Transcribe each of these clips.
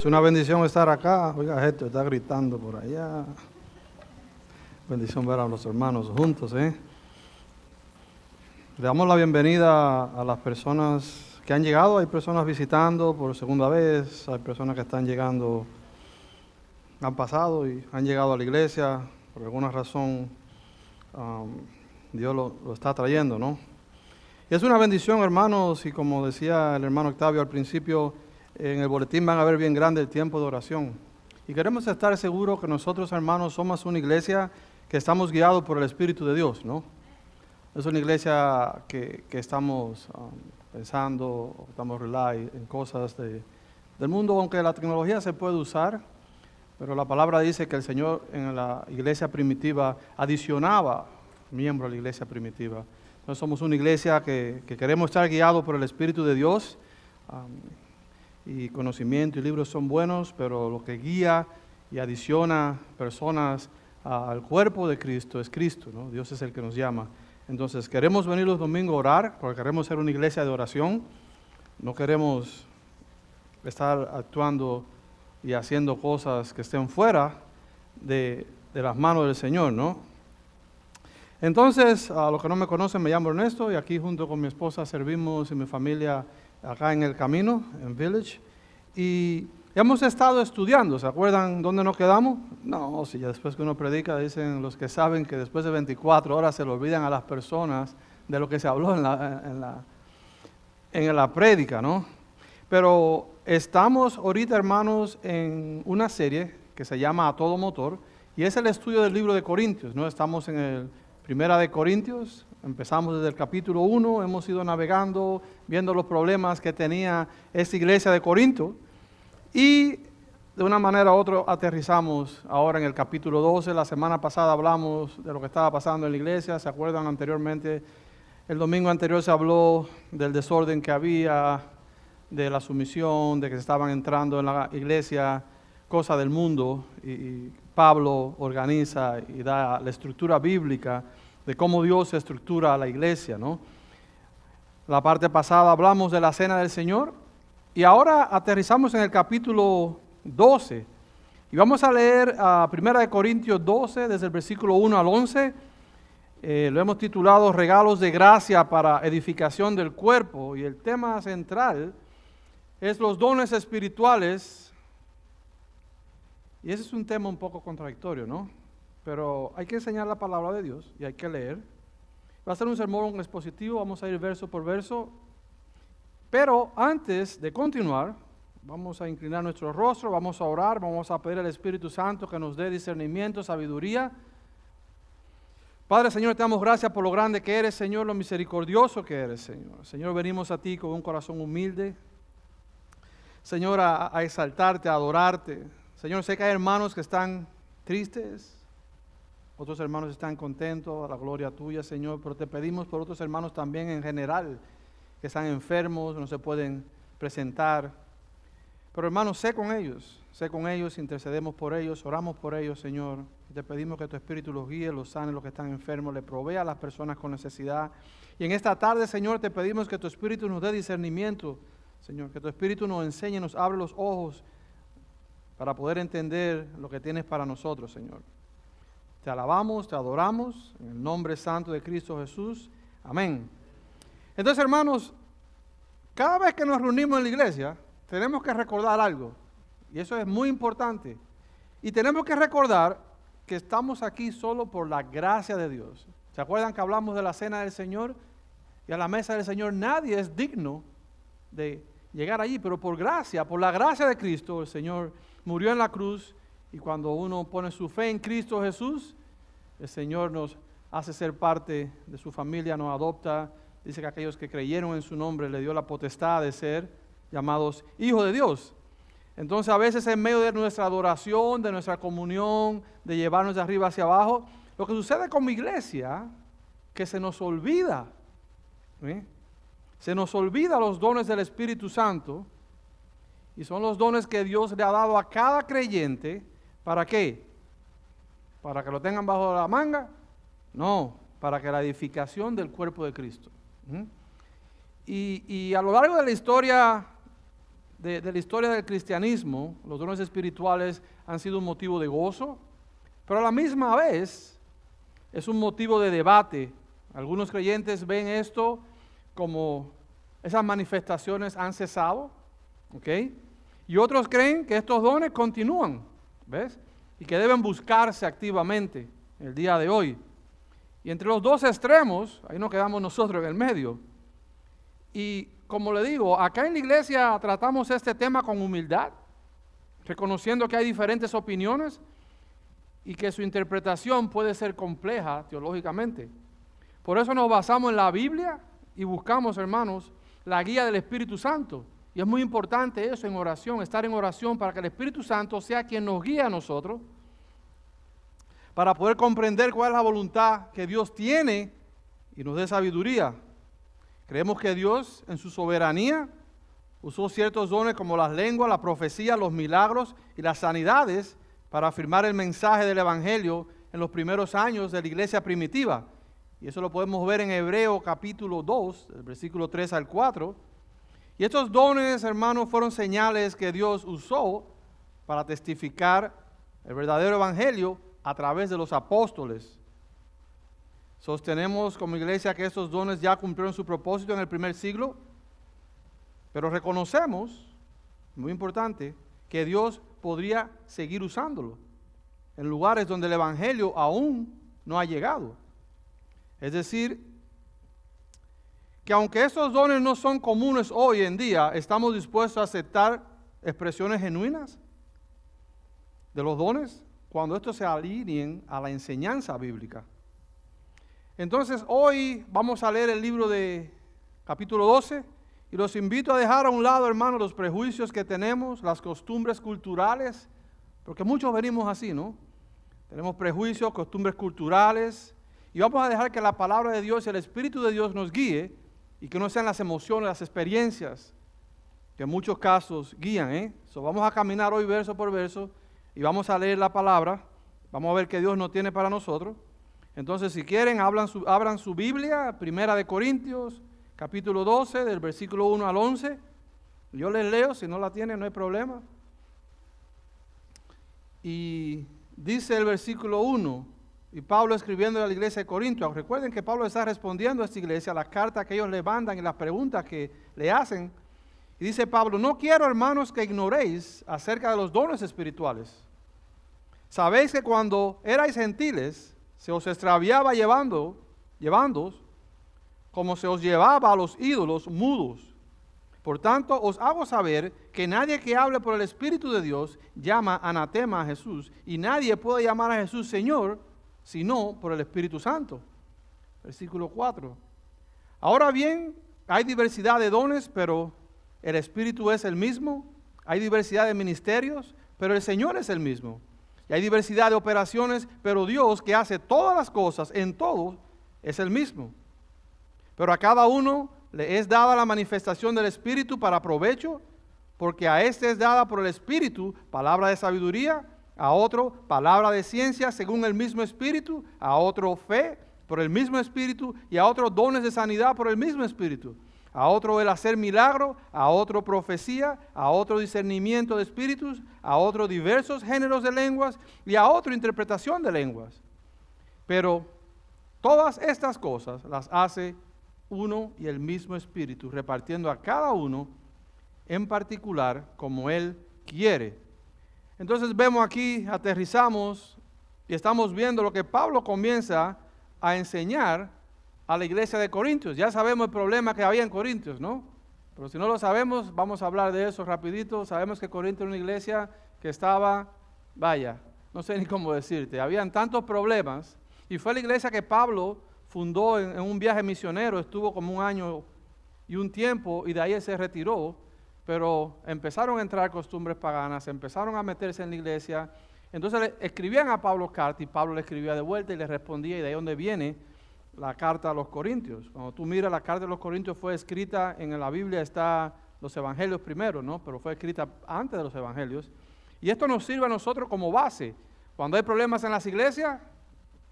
Es una bendición estar acá. Oiga, gente está gritando por allá. Bendición ver a los hermanos juntos, Le damos la bienvenida a las personas que han llegado. Hay personas visitando por segunda vez. Hay personas que están llegando, han pasado y han llegado a la iglesia. Por alguna razón, Dios lo está trayendo, ¿no? Y es una bendición, hermanos, y como decía el hermano Octavio al principio, en el boletín van a ver bien grande el tiempo de oración. Y queremos estar seguros que nosotros, hermanos, somos una iglesia que estamos guiados por el Espíritu de Dios, ¿no? Es una iglesia que estamos pensando, estamos en cosas del mundo, aunque la tecnología se puede usar, pero la palabra dice que el Señor en la iglesia primitiva adicionaba miembros a la iglesia primitiva. Entonces somos una iglesia que queremos estar guiados por el Espíritu de Dios. Y conocimiento y libros son buenos, pero lo que guía y adiciona personas al cuerpo de Cristo es Cristo, ¿no? Dios es el que nos llama. Entonces queremos venir los domingos a orar, porque queremos ser una iglesia de oración. No queremos estar actuando y haciendo cosas que estén fuera de las manos del Señor, ¿no? Entonces, a los que no me conocen, me llamo Ernesto y aquí junto con mi esposa servimos y mi familia acá en El Camino, en Village, y hemos estado estudiando. ¿Se acuerdan dónde nos quedamos? No, si ya después que uno predica, dicen los que saben que después de 24 horas se le olvidan a las personas de lo que se habló en la prédica, ¿no? Pero estamos ahorita, hermanos, en una serie que se llama A Todo Motor, y es el estudio del libro de Corintios, ¿no? Estamos en el Primera de Corintios. Empezamos desde el capítulo 1, hemos ido navegando, viendo los problemas que tenía esta iglesia de Corinto y de una manera u otra aterrizamos ahora en el capítulo 12. La semana pasada hablamos de lo que estaba pasando en la iglesia. ¿Se acuerdan anteriormente? El domingo anterior se habló del desorden que había, de la sumisión, de que se estaban entrando en la iglesia cosas del mundo y Pablo organiza y da la estructura bíblica de cómo Dios estructura a la iglesia, ¿no? La parte pasada hablamos de la cena del Señor y ahora aterrizamos en el capítulo 12 y vamos a leer a 1 Corintios 12 desde el versículo 1 al 11. Lo hemos titulado Regalos de Gracia para Edificación del Cuerpo y el tema central es los dones espirituales. Y ese es un tema un poco contradictorio, ¿no? Pero hay que enseñar la palabra de Dios y hay que leer. Va a ser un sermón expositivo, vamos a ir verso por verso. Pero antes de continuar, vamos a inclinar nuestro rostro, vamos a orar, vamos a pedir al Espíritu Santo que nos dé discernimiento, sabiduría. Padre, Señor, te damos gracias por lo grande que eres, Señor, lo misericordioso que eres, Señor. Señor, venimos a ti con un corazón humilde, Señor, a exaltarte, a adorarte. Señor, sé que hay hermanos que están tristes, otros hermanos están contentos, a la gloria tuya, Señor, pero te pedimos por otros hermanos también en general, que están enfermos, no se pueden presentar. Pero hermanos, sé con ellos, intercedemos por ellos, oramos por ellos, Señor. Te pedimos que tu Espíritu los guíe, los sane, los que están enfermos, le provea a las personas con necesidad. Y en esta tarde, Señor, te pedimos que tu Espíritu nos dé discernimiento, Señor, que tu Espíritu nos enseñe, nos abra los ojos, para poder entender lo que tienes para nosotros, Señor. Te alabamos, te adoramos, en el nombre santo de Cristo Jesús. Amén. Entonces, hermanos, cada vez que nos reunimos en la iglesia, tenemos que recordar algo, y eso es muy importante. Y tenemos que recordar que estamos aquí solo por la gracia de Dios. ¿Se acuerdan que hablamos de la cena del Señor? Y a la mesa del Señor nadie es digno de llegar allí, pero por gracia, por la gracia de Cristo, el Señor murió en la cruz y cuando uno pone su fe en Cristo Jesús, el Señor nos hace ser parte de su familia, nos adopta. Dice que aquellos que creyeron en su nombre le dio la potestad de ser llamados hijos de Dios. Entonces a veces en medio de nuestra adoración, de nuestra comunión, de llevarnos de arriba hacia abajo, lo que sucede con mi iglesia, que se nos olvida, se nos olvida los dones del Espíritu Santo. Y son los dones que Dios le ha dado a cada creyente. ¿Para qué? ¿Para que lo tengan bajo la manga? No, para que la edificación del cuerpo de Cristo. Y a lo largo de la historia de la historia del cristianismo, los dones espirituales han sido un motivo de gozo, pero a la misma vez es un motivo de debate. Algunos creyentes ven esto como esas manifestaciones han cesado, ¿ok? Y otros creen que estos dones continúan, ¿ves? Y que deben buscarse activamente el día de hoy. Y entre los dos extremos, ahí nos quedamos nosotros en el medio. Y como le digo, acá en la iglesia tratamos este tema con humildad, reconociendo que hay diferentes opiniones y que su interpretación puede ser compleja teológicamente. Por eso nos basamos en la Biblia y buscamos, hermanos, la guía del Espíritu Santo. Y es muy importante eso en oración, estar en oración para que el Espíritu Santo sea quien nos guíe a nosotros, para poder comprender cuál es la voluntad que Dios tiene y nos dé sabiduría. Creemos que Dios, en su soberanía, usó ciertos dones como las lenguas, la profecía, los milagros y las sanidades para afirmar el mensaje del Evangelio en los primeros años de la iglesia primitiva. Y eso lo podemos ver en Hebreo capítulo 2, del versículo 3 al 4. Y estos dones, hermanos, fueron señales que Dios usó para testificar el verdadero Evangelio a través de los apóstoles. Sostenemos como iglesia que estos dones ya cumplieron su propósito en el primer siglo, pero reconocemos, muy importante, que Dios podría seguir usándolo en lugares donde el Evangelio aún no ha llegado. Es decir, que aunque estos dones no son comunes hoy en día, estamos dispuestos a aceptar expresiones genuinas de los dones cuando estos se alineen a la enseñanza bíblica. Entonces, hoy vamos a leer el libro de capítulo 12 y los invito a dejar a un lado, hermanos, los prejuicios que tenemos, las costumbres culturales, porque muchos venimos así, ¿no? Tenemos prejuicios, costumbres culturales, y vamos a dejar que la palabra de Dios y el Espíritu de Dios nos guíe y que no sean las emociones, las experiencias que en muchos casos guían, Vamos a caminar hoy verso por verso y vamos a leer la palabra, vamos a ver qué Dios nos tiene para nosotros. Entonces, si quieren, abran su Biblia, Primera de Corintios, capítulo 12, del versículo 1 al 11. Yo les leo, si no la tienen, no hay problema. Y dice el versículo 1, y Pablo escribiendo a la iglesia de Corinto. Recuerden que Pablo está respondiendo a esta iglesia, a las cartas que ellos le mandan y las preguntas que le hacen. Y dice Pablo: no quiero, hermanos, que ignoréis acerca de los dones espirituales. Sabéis que cuando erais gentiles, se os extraviaba llevándoos, como se os llevaba a los ídolos mudos. Por tanto, os hago saber que nadie que hable por el Espíritu de Dios llama anatema a Jesús, y nadie puede llamar a Jesús Señor, sino por el Espíritu Santo. Versículo 4. Ahora bien, hay diversidad de dones, pero el Espíritu es el mismo. Hay diversidad de ministerios, pero el Señor es el mismo. Y hay diversidad de operaciones, pero Dios, que hace todas las cosas en todo, es el mismo. Pero a cada uno le es dada la manifestación del Espíritu para provecho, porque a este es dada por el Espíritu palabra de sabiduría, a otro palabra de ciencia según el mismo Espíritu, a otro fe por el mismo Espíritu, y a otro dones de sanidad por el mismo Espíritu, a otro el hacer milagro, a otro profecía, a otro discernimiento de espíritus, a otro diversos géneros de lenguas, y a otro interpretación de lenguas. Pero todas estas cosas las hace uno y el mismo Espíritu, repartiendo a cada uno en particular como Él quiere. Entonces vemos aquí, aterrizamos y estamos viendo lo que Pablo comienza a enseñar a la iglesia de Corintios. Ya sabemos el problema que había en Corintios, ¿no? Pero si no lo sabemos, vamos a hablar de eso rapidito. Sabemos que Corintios era una iglesia que estaba, no sé ni cómo decirte, habían tantos problemas, y fue la iglesia que Pablo fundó en un viaje misionero, estuvo como 1 año y un tiempo, y de ahí se retiró. Pero empezaron a entrar costumbres paganas, empezaron a meterse en la iglesia. Entonces le escribían a Pablo cartas y Pablo le escribía de vuelta y le respondía, y de ahí donde viene la carta a los Corintios. Cuando tú miras, la carta de los Corintios fue escrita, en la Biblia está los evangelios primero, ¿no? Pero fue escrita antes de los evangelios. Y esto nos sirve a nosotros como base. Cuando hay problemas en las iglesias,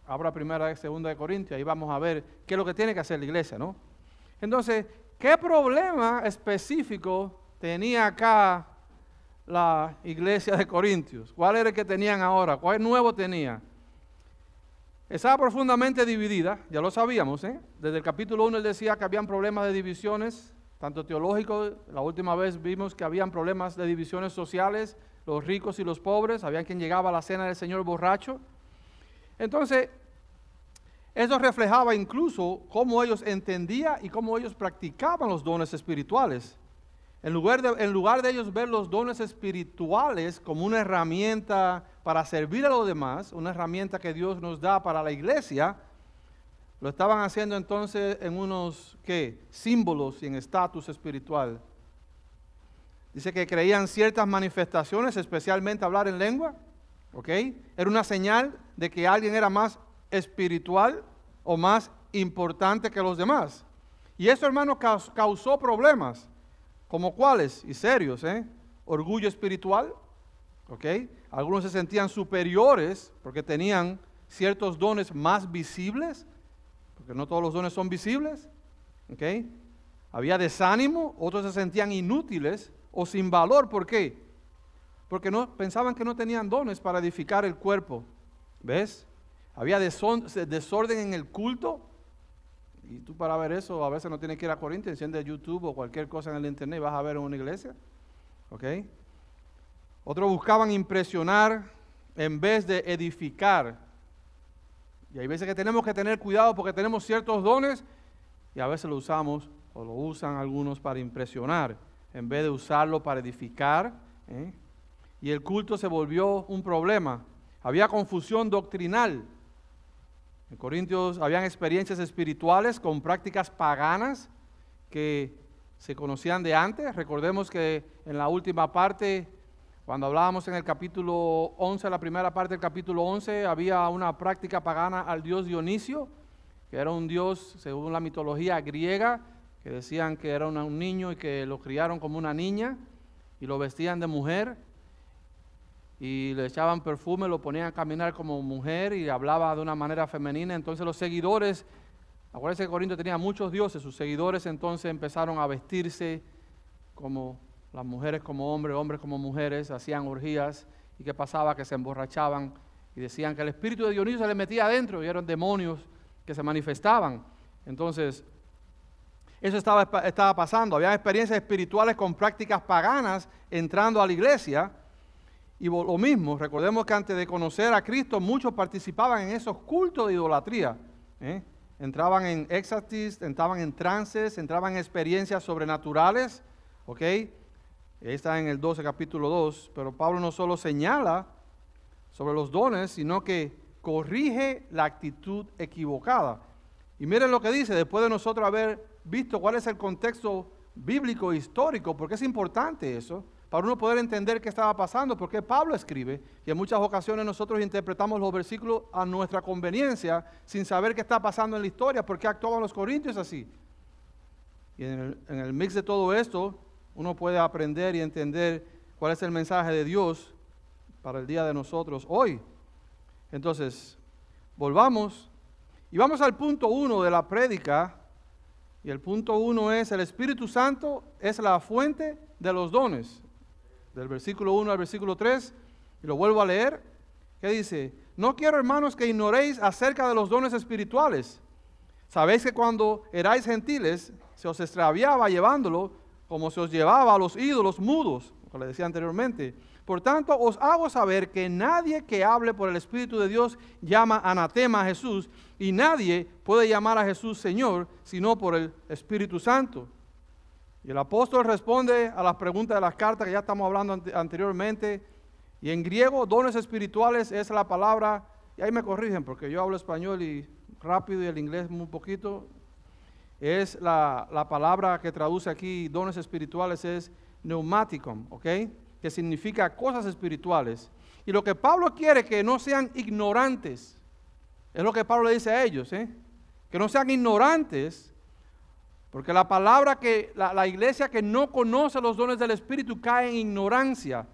abra 1 y 2 de Corintios, ahí vamos a ver qué es lo que tiene que hacer la iglesia, ¿no? Entonces, ¿qué problema específico tenía acá la iglesia de Corintios? ¿Cuál era el que tenían ahora? ¿Cuál nuevo tenía? Estaba profundamente dividida, ya lo sabíamos, ¿eh? Desde el capítulo 1 él decía que habían problemas de divisiones, tanto teológicos. La última vez vimos que habían problemas de divisiones sociales, los ricos y los pobres, había quien llegaba a la cena del Señor borracho. Entonces, eso reflejaba incluso cómo ellos entendían y cómo ellos practicaban los dones espirituales. En lugar de ellos ver los dones espirituales como una herramienta para servir a los demás, una herramienta que Dios nos da para la iglesia, lo estaban haciendo entonces en unos símbolos y en estatus espiritual. Dice que creían ciertas manifestaciones, especialmente hablar en lengua, ¿ok? Era una señal de que alguien era más espiritual o más importante que los demás. Y eso, hermano, causó problemas. ¿Como cuáles? Y serios, orgullo espiritual, ¿ok? Algunos se sentían superiores porque tenían ciertos dones más visibles, porque no todos los dones son visibles, ¿ok? Había desánimo, otros se sentían inútiles o sin valor. ¿Por qué? Porque pensaban que no tenían dones para edificar el cuerpo, ¿ves? Había desorden en el culto. Y tú para ver eso a veces no tienes que ir a Corintios, enciende YouTube o cualquier cosa en el internet y vas a ver en una iglesia. ¿Ok? Otros buscaban impresionar en vez de edificar. Y hay veces que tenemos que tener cuidado porque tenemos ciertos dones y a veces lo usamos o lo usan algunos para impresionar en vez de usarlo para edificar. Y el culto se volvió un problema. Había confusión doctrinal. En Corintios habían experiencias espirituales con prácticas paganas que se conocían de antes. Recordemos que en la última parte, cuando hablábamos en el capítulo 11, la primera parte del capítulo 11, había una práctica pagana al dios Dionisio, que era un dios, según la mitología griega, que decían que era un niño y que lo criaron como una niña y lo vestían de mujer. Y le echaban perfume, lo ponían a caminar como mujer y hablaba de una manera femenina. Entonces los seguidores, acuérdense que Corinto tenía muchos dioses, sus seguidores entonces empezaron a vestirse como las mujeres como hombres, hombres como mujeres, hacían orgías. ¿Y qué pasaba? Que se emborrachaban y decían que el espíritu de Dionisio se les metía adentro y eran demonios que se manifestaban. Entonces, eso estaba pasando. Había experiencias espirituales con prácticas paganas entrando a la iglesia. Y lo mismo, recordemos que antes de conocer a Cristo, muchos participaban en esos cultos de idolatría. Entraban en éxtasis, entraban en trances, entraban en experiencias sobrenaturales. ¿Ok? Ahí está en el 12, capítulo 2. Pero Pablo no solo señala sobre los dones, sino que corrige la actitud equivocada. Y miren lo que dice, después de nosotros haber visto cuál es el contexto bíblico e histórico, porque es importante eso, para uno poder entender qué estaba pasando, porque Pablo escribe, y en muchas ocasiones nosotros interpretamos los versículos a nuestra conveniencia, sin saber qué está pasando en la historia, por qué actuaban los corintios así. Y en el mix de todo esto, uno puede aprender y entender cuál es el mensaje de Dios para el día de nosotros hoy. Entonces, volvamos, y vamos al punto 1 de la prédica, y el punto 1 es: el Espíritu Santo es la fuente de los dones. Del versículo 1 al versículo 3, y lo vuelvo a leer, que dice: no quiero, hermanos, que ignoréis acerca de los dones espirituales. Sabéis que cuando erais gentiles, se os extraviaba llevándolo, como se os llevaba a los ídolos mudos, como le decía anteriormente. Por tanto, os hago saber que nadie que hable por el Espíritu de Dios llama anatema a Jesús, y nadie puede llamar a Jesús Señor, sino por el Espíritu Santo. Y el apóstol responde a las preguntas de las cartas que ya estamos hablando anteriormente. Y en griego, dones espirituales es la palabra, y ahí me corrigen porque yo hablo español y rápido y el inglés muy poquito. Es la palabra que traduce aquí dones espirituales es pneumaticum, ¿ok? Que significa cosas espirituales. Y lo que Pablo quiere es que no sean ignorantes. Es lo que Pablo le dice a ellos, que no sean ignorantes. Porque la palabra que la iglesia que no conoce los dones del Espíritu cae en ignorancia.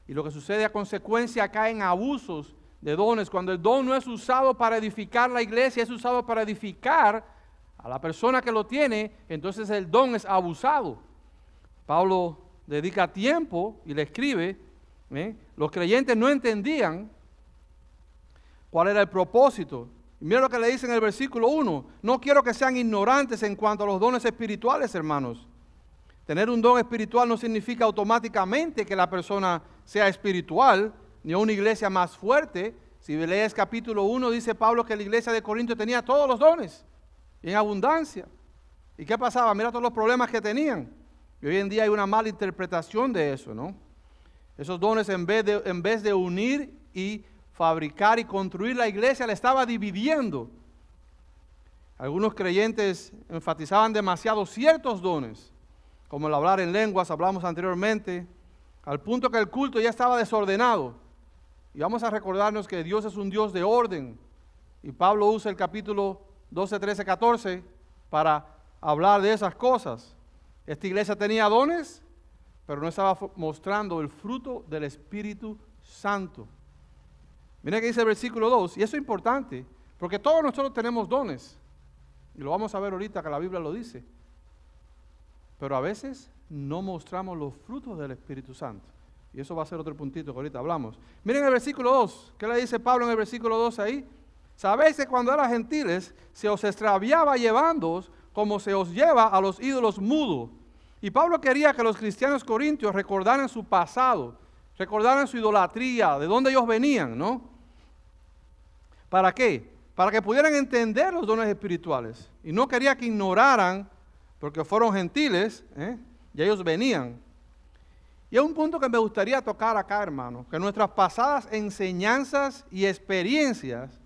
Y lo que sucede a consecuencia cae en abusos de dones. Cuando el don no es usado para edificar la iglesia, es usado para edificar a la persona que lo tiene, entonces el don es abusado. Pablo dedica tiempo y le escribe. Los creyentes no entendían cuál era el propósito. Y mira lo que le dice en el versículo 1. No quiero que sean ignorantes en cuanto a los dones espirituales, hermanos. Tener un don espiritual no significa automáticamente que la persona sea espiritual, ni una iglesia más fuerte. Si lees capítulo 1, dice Pablo que la iglesia de Corinto tenía todos los dones, en abundancia. ¿Y qué pasaba? Mira todos los problemas que tenían. Y hoy en día hay una mala interpretación de eso, ¿no? Esos dones en vez de unir y fabricar y construir la iglesia, la estaba dividiendo. Algunos creyentes enfatizaban demasiado ciertos dones, como el hablar en lenguas, hablamos anteriormente, al punto que el culto ya estaba desordenado. Y vamos a recordarnos que Dios es un Dios de orden. Y Pablo usa el capítulo 12, 13, 14 para hablar de esas cosas. Esta iglesia tenía dones, pero no estaba mostrando el fruto del Espíritu Santo. Mira que dice el versículo 2, y eso es importante, porque todos nosotros tenemos dones. Y lo vamos a ver ahorita que la Biblia lo dice. Pero a veces no mostramos los frutos del Espíritu Santo. Y eso va a ser otro puntito que ahorita hablamos. Miren el versículo 2. ¿Qué le dice Pablo en el versículo 2 ahí? Sabéis que cuando eran gentiles se os extraviaba llevándoos como se os lleva a los ídolos mudos. Y Pablo quería que los cristianos corintios recordaran su pasado, recordaran su idolatría, de dónde ellos venían, ¿no? ¿Para qué? Para que pudieran entender los dones espirituales. Y no quería que ignoraran, porque fueron gentiles, y ellos venían. Y hay un punto que me gustaría tocar acá, hermano, que nuestras pasadas enseñanzas y experiencias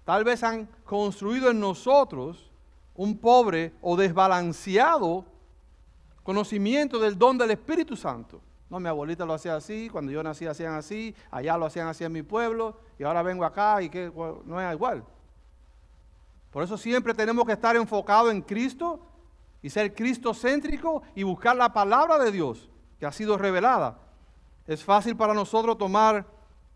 tal vez han construido en nosotros un pobre o desbalanceado conocimiento del don del Espíritu Santo. No, mi abuelita lo hacía así, cuando yo nací hacían así, allá lo hacían así en mi pueblo, y ahora vengo acá y que no es igual. Por eso siempre tenemos que estar enfocados en Cristo y ser cristocéntrico y buscar la palabra de Dios que ha sido revelada. Es fácil para nosotros tomar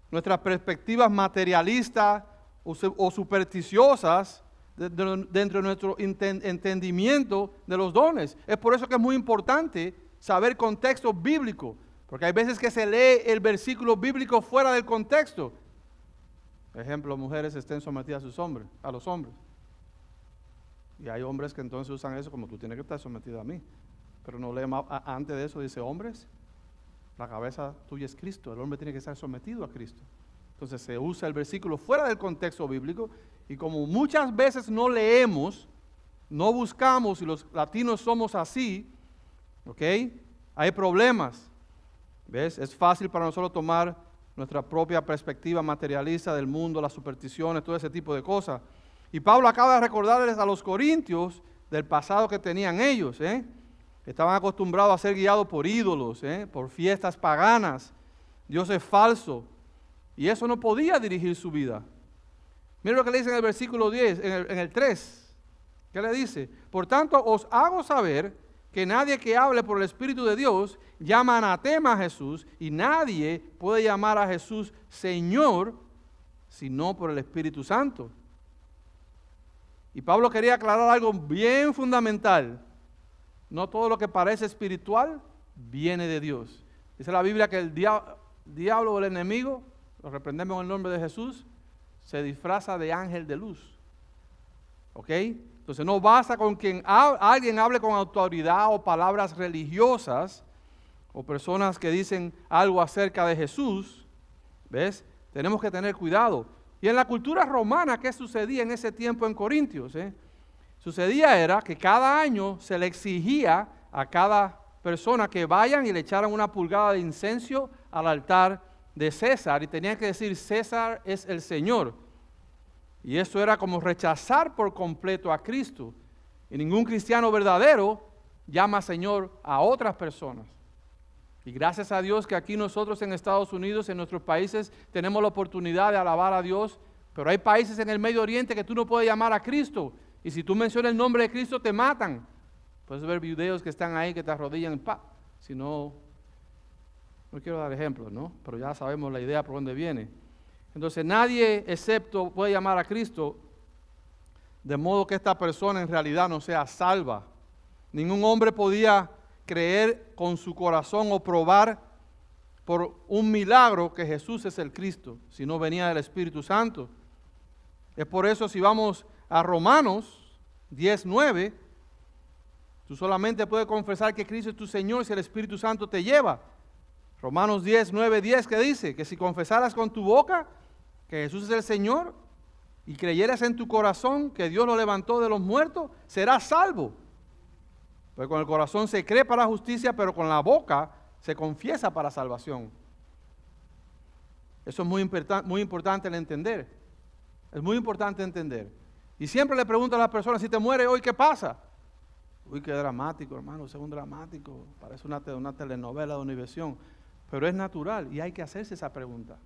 nuestras perspectivas materialistas o supersticiosas dentro de nuestro entendimiento de los dones. Es por eso que es muy importante saber contexto bíblico, porque hay veces que se lee el versículo bíblico fuera del contexto. Por ejemplo, mujeres estén sometidas a los hombres. Y hay hombres que entonces usan eso como tú tienes que estar sometido a mí. Pero no lee más, antes de eso dice hombres, la cabeza tuya es Cristo, el hombre tiene que estar sometido a Cristo. Entonces se usa el versículo fuera del contexto bíblico y como muchas veces no leemos, no buscamos y los latinos somos así, ¿ok? Hay problemas, ¿ves? Es fácil para nosotros tomar nuestra propia perspectiva materialista del mundo, las supersticiones, todo ese tipo de cosas. Y Pablo acaba de recordarles a los corintios del pasado que tenían ellos, Estaban acostumbrados a ser guiados por ídolos, por fiestas paganas. Dios es falso. Y eso no podía dirigir su vida. Mira lo que le dice en el versículo 10, en el 3. ¿Qué le dice? Por tanto, os hago saber que nadie que hable por el Espíritu de Dios llama anatema a Jesús, y nadie puede llamar a Jesús Señor, sino por el Espíritu Santo. Y Pablo quería aclarar algo bien fundamental. No todo lo que parece espiritual viene de Dios. Dice la Biblia que el diablo o el enemigo, lo reprendemos en el nombre de Jesús, se disfraza de ángel de luz. ¿Ok? Entonces no basta con que alguien hable con autoridad o palabras religiosas o personas que dicen algo acerca de Jesús. ¿Ves? Tenemos que tener cuidado. Y en la cultura romana, ¿qué sucedía en ese tiempo en Corintios? Sucedía era que cada año se le exigía a cada persona que vayan y le echaran una pulgada de incienso al altar de César y tenían que decir César es el Señor. Y eso era como rechazar por completo a Cristo. Y ningún cristiano verdadero llama Señor a otras personas. Y gracias a Dios que aquí nosotros en Estados Unidos, en nuestros países, tenemos la oportunidad de alabar a Dios, pero hay países en el Medio Oriente que tú no puedes llamar a Cristo. Y si tú mencionas el nombre de Cristo, te matan. Puedes ver videos que están ahí, que te arrodillan en paz. Si no, no quiero dar ejemplos, ¿no? Pero ya sabemos la idea por dónde viene. Entonces nadie excepto puede llamar a Cristo, de modo que esta persona en realidad no sea salva. Ningún hombre podía creer con su corazón o probar por un milagro que Jesús es el Cristo, si no venía del Espíritu Santo. Es por eso, si vamos a Romanos 10:9, tú solamente puedes confesar que Cristo es tu Señor si el Espíritu Santo te lleva. Romanos 10:9-10, que dice que si confesaras con tu boca que Jesús es el Señor y creyeras en tu corazón que Dios lo levantó de los muertos, serás salvo. Porque con el corazón se cree para justicia, pero con la boca se confiesa para salvación. Eso es muy importante el entender. Es muy importante entender. Y siempre le pregunto a las personas, si te mueres hoy, ¿qué pasa? Uy, qué dramático, hermano, es un dramático. Parece una telenovela de Univisión. Pero es natural y hay que hacerse esa pregunta.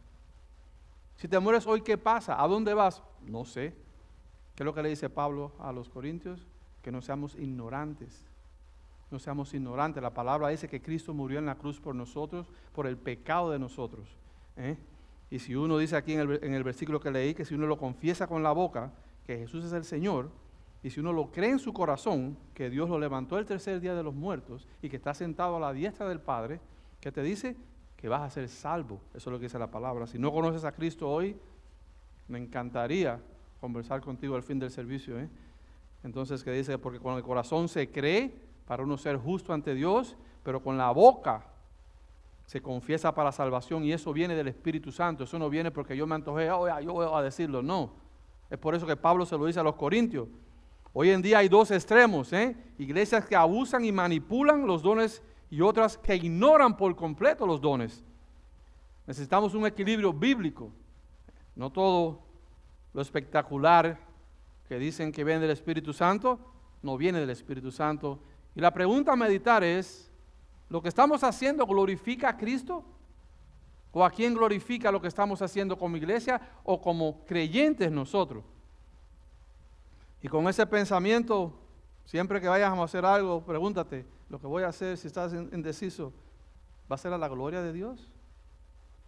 Si te mueres hoy, ¿qué pasa? ¿A dónde vas? No sé. ¿Qué es lo que le dice Pablo a los Corintios? Que no seamos ignorantes. No seamos ignorantes. La palabra dice que Cristo murió en la cruz por nosotros, por el pecado de nosotros. Y si uno dice aquí en el versículo que leí, que si uno lo confiesa con la boca, que Jesús es el Señor, y si uno lo cree en su corazón, que Dios lo levantó el tercer día de los muertos, y que está sentado a la diestra del Padre, ¿qué te dice? Que vas a ser salvo. Eso es lo que dice la palabra. Si no conoces a Cristo hoy, me encantaría conversar contigo al fin del servicio. Entonces, que dice, porque con el corazón se cree para uno ser justo ante Dios, pero con la boca se confiesa para salvación, y eso viene del Espíritu Santo. Eso no viene porque yo me antojé, yo voy a decirlo, no. Es por eso que Pablo se lo dice a los Corintios. Hoy en día hay dos extremos, iglesias que abusan y manipulan los dones y otras que ignoran por completo los dones. Necesitamos un equilibrio bíblico. No todo lo espectacular que dicen que viene del Espíritu Santo, no viene del Espíritu Santo. Y la pregunta a meditar es, ¿lo que estamos haciendo glorifica a Cristo? ¿O a quién glorifica lo que estamos haciendo como iglesia o como creyentes nosotros? Y con ese pensamiento, siempre que vayas a hacer algo, pregúntate, lo que voy a hacer, si estás indeciso, ¿va a ser a la gloria de Dios?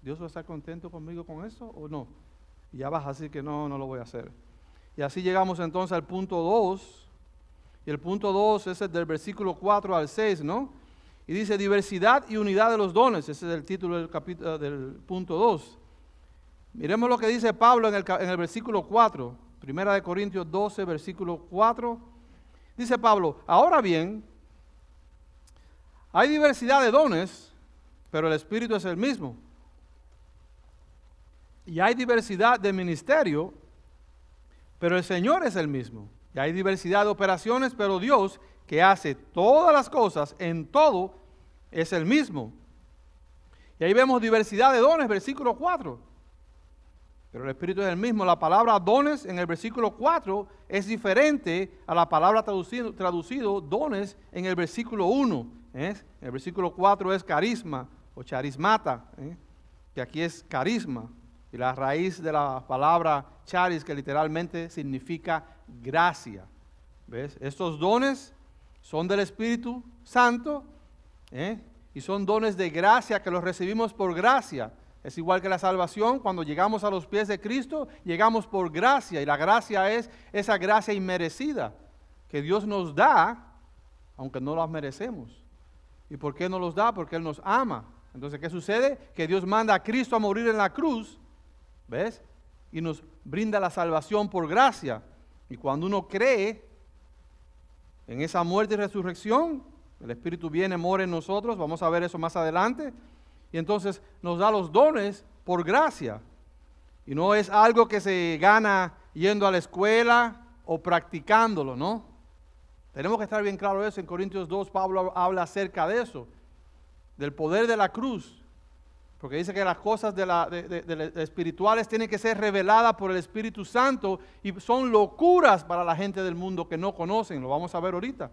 ¿Dios va a estar contento conmigo con eso o no? Y ya vas a decir que no lo voy a hacer. Y así llegamos entonces al punto 2. Y el punto 2 es el del versículo 4 al 6, ¿no? Y dice diversidad y unidad de los dones. Ese es el título del punto 2. Miremos lo que dice Pablo en el versículo 4. Primera de Corintios 12, versículo 4. Dice Pablo, ahora bien, hay diversidad de dones, pero el Espíritu es el mismo. Y hay diversidad de ministerio, pero el Señor es el mismo. Y hay diversidad de operaciones, pero Dios, que hace todas las cosas en todo, es el mismo. Y ahí vemos diversidad de dones, versículo 4. Pero el Espíritu es el mismo. La palabra dones en el versículo 4 es diferente a la palabra traducido dones en el versículo 1. El versículo 4 es carisma o charismata, que aquí es carisma. Y la raíz de la palabra charis, que literalmente significa gracia. ¿Ves? Estos dones son del Espíritu Santo, y son dones de gracia que los recibimos por gracia. Es igual que la salvación. Cuando llegamos a los pies de Cristo, llegamos por gracia, y la gracia es esa gracia inmerecida que Dios nos da, aunque no las merecemos. ¿Y por qué nos los da? Porque Él nos ama. Entonces, ¿qué sucede? Que Dios manda a Cristo a morir en la cruz, ¿ves? Y nos brinda la salvación por gracia. Y cuando uno cree en esa muerte y resurrección, el Espíritu viene, mora en nosotros. Vamos a ver eso más adelante. Y entonces nos da los dones por gracia. Y no es algo que se gana yendo a la escuela o practicándolo, ¿no? Tenemos que estar bien claro eso. En Corintios 2 Pablo habla acerca de eso, del poder de la cruz. Porque dice que las cosas de espirituales tienen que ser reveladas por el Espíritu Santo, y son locuras para la gente del mundo que no conocen. Lo vamos a ver ahorita.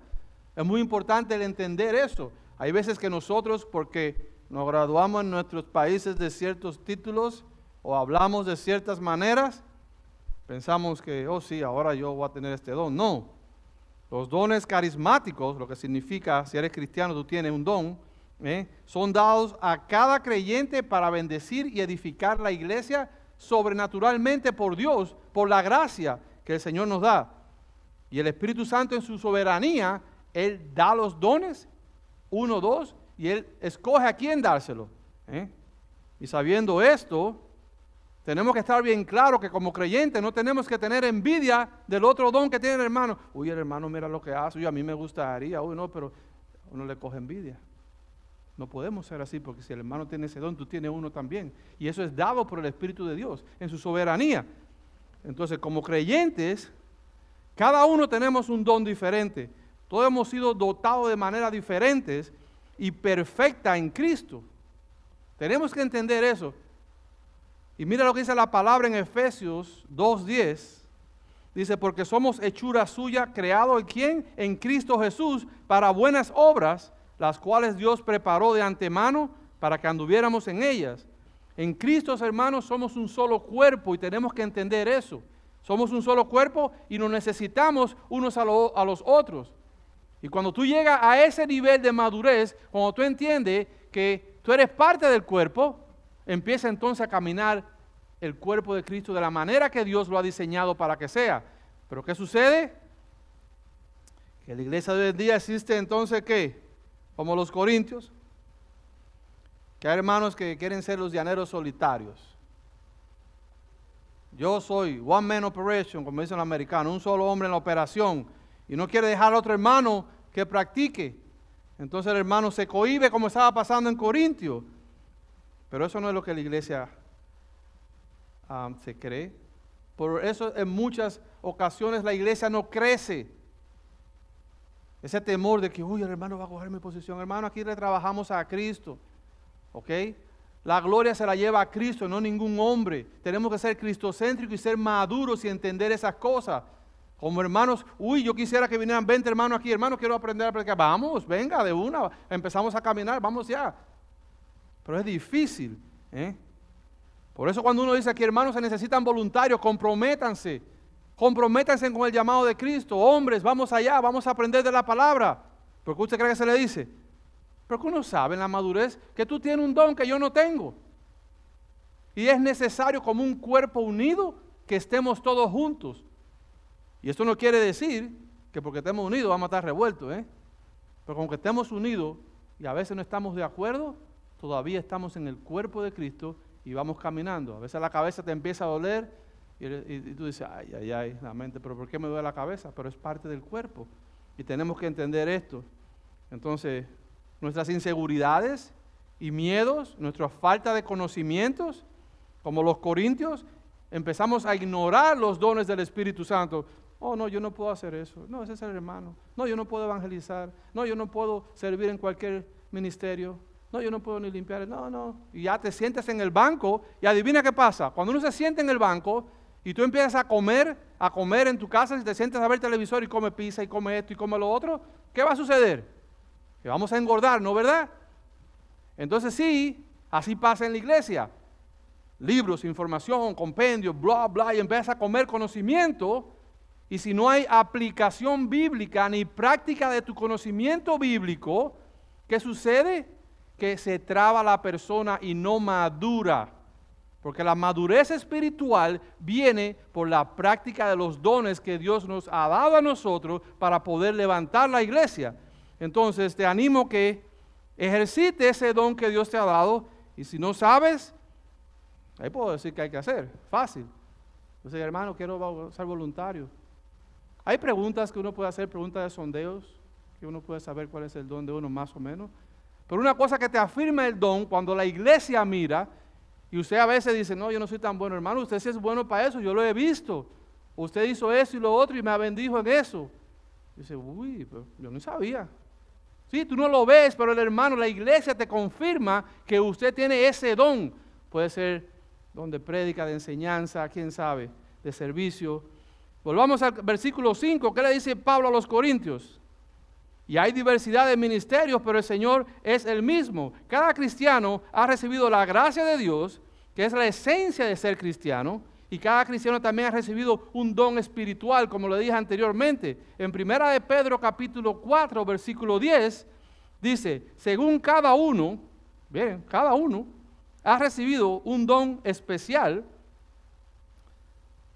Es muy importante el entender eso. Hay veces que nosotros, porque nos graduamos en nuestros países de ciertos títulos o hablamos de ciertas maneras, pensamos que, oh sí, ahora yo voy a tener este don. No. Los dones carismáticos, lo que significa, si eres cristiano, tú tienes un don, son dados a cada creyente para bendecir y edificar la iglesia sobrenaturalmente por Dios, por la gracia que el Señor nos da. Y el Espíritu Santo en su soberanía, Él da los dones uno, dos, y Él escoge a quién dárselo. Y sabiendo esto, tenemos que estar bien claro que como creyentes no tenemos que tener envidia del otro don que tiene el hermano. Uy, el hermano mira lo que hace, uy, a mí me gustaría, uy, no, pero uno le coge envidia. No podemos ser así, porque si el hermano tiene ese don, tú tienes uno también. Y eso es dado por el Espíritu de Dios, en su soberanía. Entonces, como creyentes, cada uno tenemos un don diferente. Todos hemos sido dotados de maneras diferentes y perfecta en Cristo. Tenemos que entender eso. Y mira lo que dice la palabra en Efesios 2:10. Dice, porque somos hechura suya, creado en ¿quién? En Cristo Jesús, para buenas obras, las cuales Dios preparó de antemano para que anduviéramos en ellas. En Cristo, hermanos, somos un solo cuerpo y tenemos que entender eso. Somos un solo cuerpo y nos necesitamos unos a los otros. Y cuando tú llegas a ese nivel de madurez, cuando tú entiendes que tú eres parte del cuerpo, empieza entonces a caminar el cuerpo de Cristo de la manera que Dios lo ha diseñado para que sea. Pero ¿qué sucede? Que la iglesia de hoy en día existe entonces ¿qué? Como los corintios, que hay hermanos que quieren ser los llaneros solitarios. Yo soy one man operation, como dicen los americanos, un solo hombre en la operación, y no quiere dejar al otro hermano que practique. Entonces el hermano se cohíbe como estaba pasando en Corintio. Pero eso no es lo que la iglesia se cree. Por eso en muchas ocasiones la iglesia no crece. Ese temor de que, uy, el hermano va a coger mi posición. Hermano, aquí le trabajamos a Cristo. ¿Ok? La gloria se la lleva a Cristo, no ningún hombre. Tenemos que ser cristocéntricos y ser maduros y entender esas cosas. Como hermanos, uy, yo quisiera que vinieran 20 hermanos aquí. Hermano, quiero aprender a predicar. Vamos, venga, de una. Empezamos a caminar, vamos ya. Pero es difícil. Por eso cuando uno dice aquí, hermanos, se necesitan voluntarios, comprométanse. Comprométanse con el llamado de Cristo. Hombres, vamos allá, vamos a aprender de la palabra. ¿Por qué usted cree que se le dice? Porque uno sabe en la madurez que tú tienes un don que yo no tengo. Y es necesario como un cuerpo unido que estemos todos juntos. Y esto no quiere decir que porque estemos unidos vamos a estar revueltos. Pero con que estemos unidos y a veces no estamos de acuerdo, todavía estamos en el cuerpo de Cristo y vamos caminando. A veces la cabeza te empieza a doler. Y tú dices, ay, la mente, pero ¿por qué me duele la cabeza? Pero es parte del cuerpo. Y tenemos que entender esto. Entonces, nuestras inseguridades y miedos, nuestra falta de conocimientos, como los corintios, empezamos a ignorar los dones del Espíritu Santo. Oh, no, yo no puedo hacer eso. No, ese es el hermano. No, yo no puedo evangelizar. No, yo no puedo servir en cualquier ministerio. No, yo no puedo ni limpiar. No. Y ya te sientes en el banco y adivina qué pasa. Cuando uno se siente en el banco y tú empiezas a comer en tu casa, si te sientas a ver televisor y come pizza y come esto y come lo otro, ¿qué va a suceder? Que vamos a engordar, ¿no verdad? Entonces sí, así pasa en la iglesia. Libros, información, compendios, bla, bla, y empiezas a comer conocimiento. Y si no hay aplicación bíblica ni práctica de tu conocimiento bíblico, ¿qué sucede? Que se traba la persona y no madura. Porque la madurez espiritual viene por la práctica de los dones que Dios nos ha dado a nosotros para poder levantar la iglesia. Entonces te animo que ejercite ese don que Dios te ha dado. Y si no sabes, ahí puedo decir que hay que hacer. Fácil. Entonces, hermano, quiero ser voluntario. Hay preguntas que uno puede hacer, preguntas de sondeos, que uno puede saber cuál es el don de uno más o menos. Pero una cosa que te afirma el don, cuando la iglesia mira, y usted a veces dice, no, yo no soy tan bueno, hermano, usted sí es bueno para eso, yo lo he visto. Usted hizo eso y lo otro y me bendijo en eso. Y dice, uy, pero yo no sabía. Sí, tú no lo ves, pero el hermano, la iglesia te confirma que usted tiene ese don. Puede ser don de prédica, de enseñanza, quién sabe, de servicio. Volvamos al versículo 5, ¿qué le dice Pablo a los corintios? Y hay diversidad de ministerios, pero el Señor es el mismo. Cada cristiano ha recibido la gracia de Dios, que es la esencia de ser cristiano, y cada cristiano también ha recibido un don espiritual, como le dije anteriormente. En 1 de Pedro capítulo 4, versículo 10, dice, según cada uno, bien, cada uno ha recibido un don especial,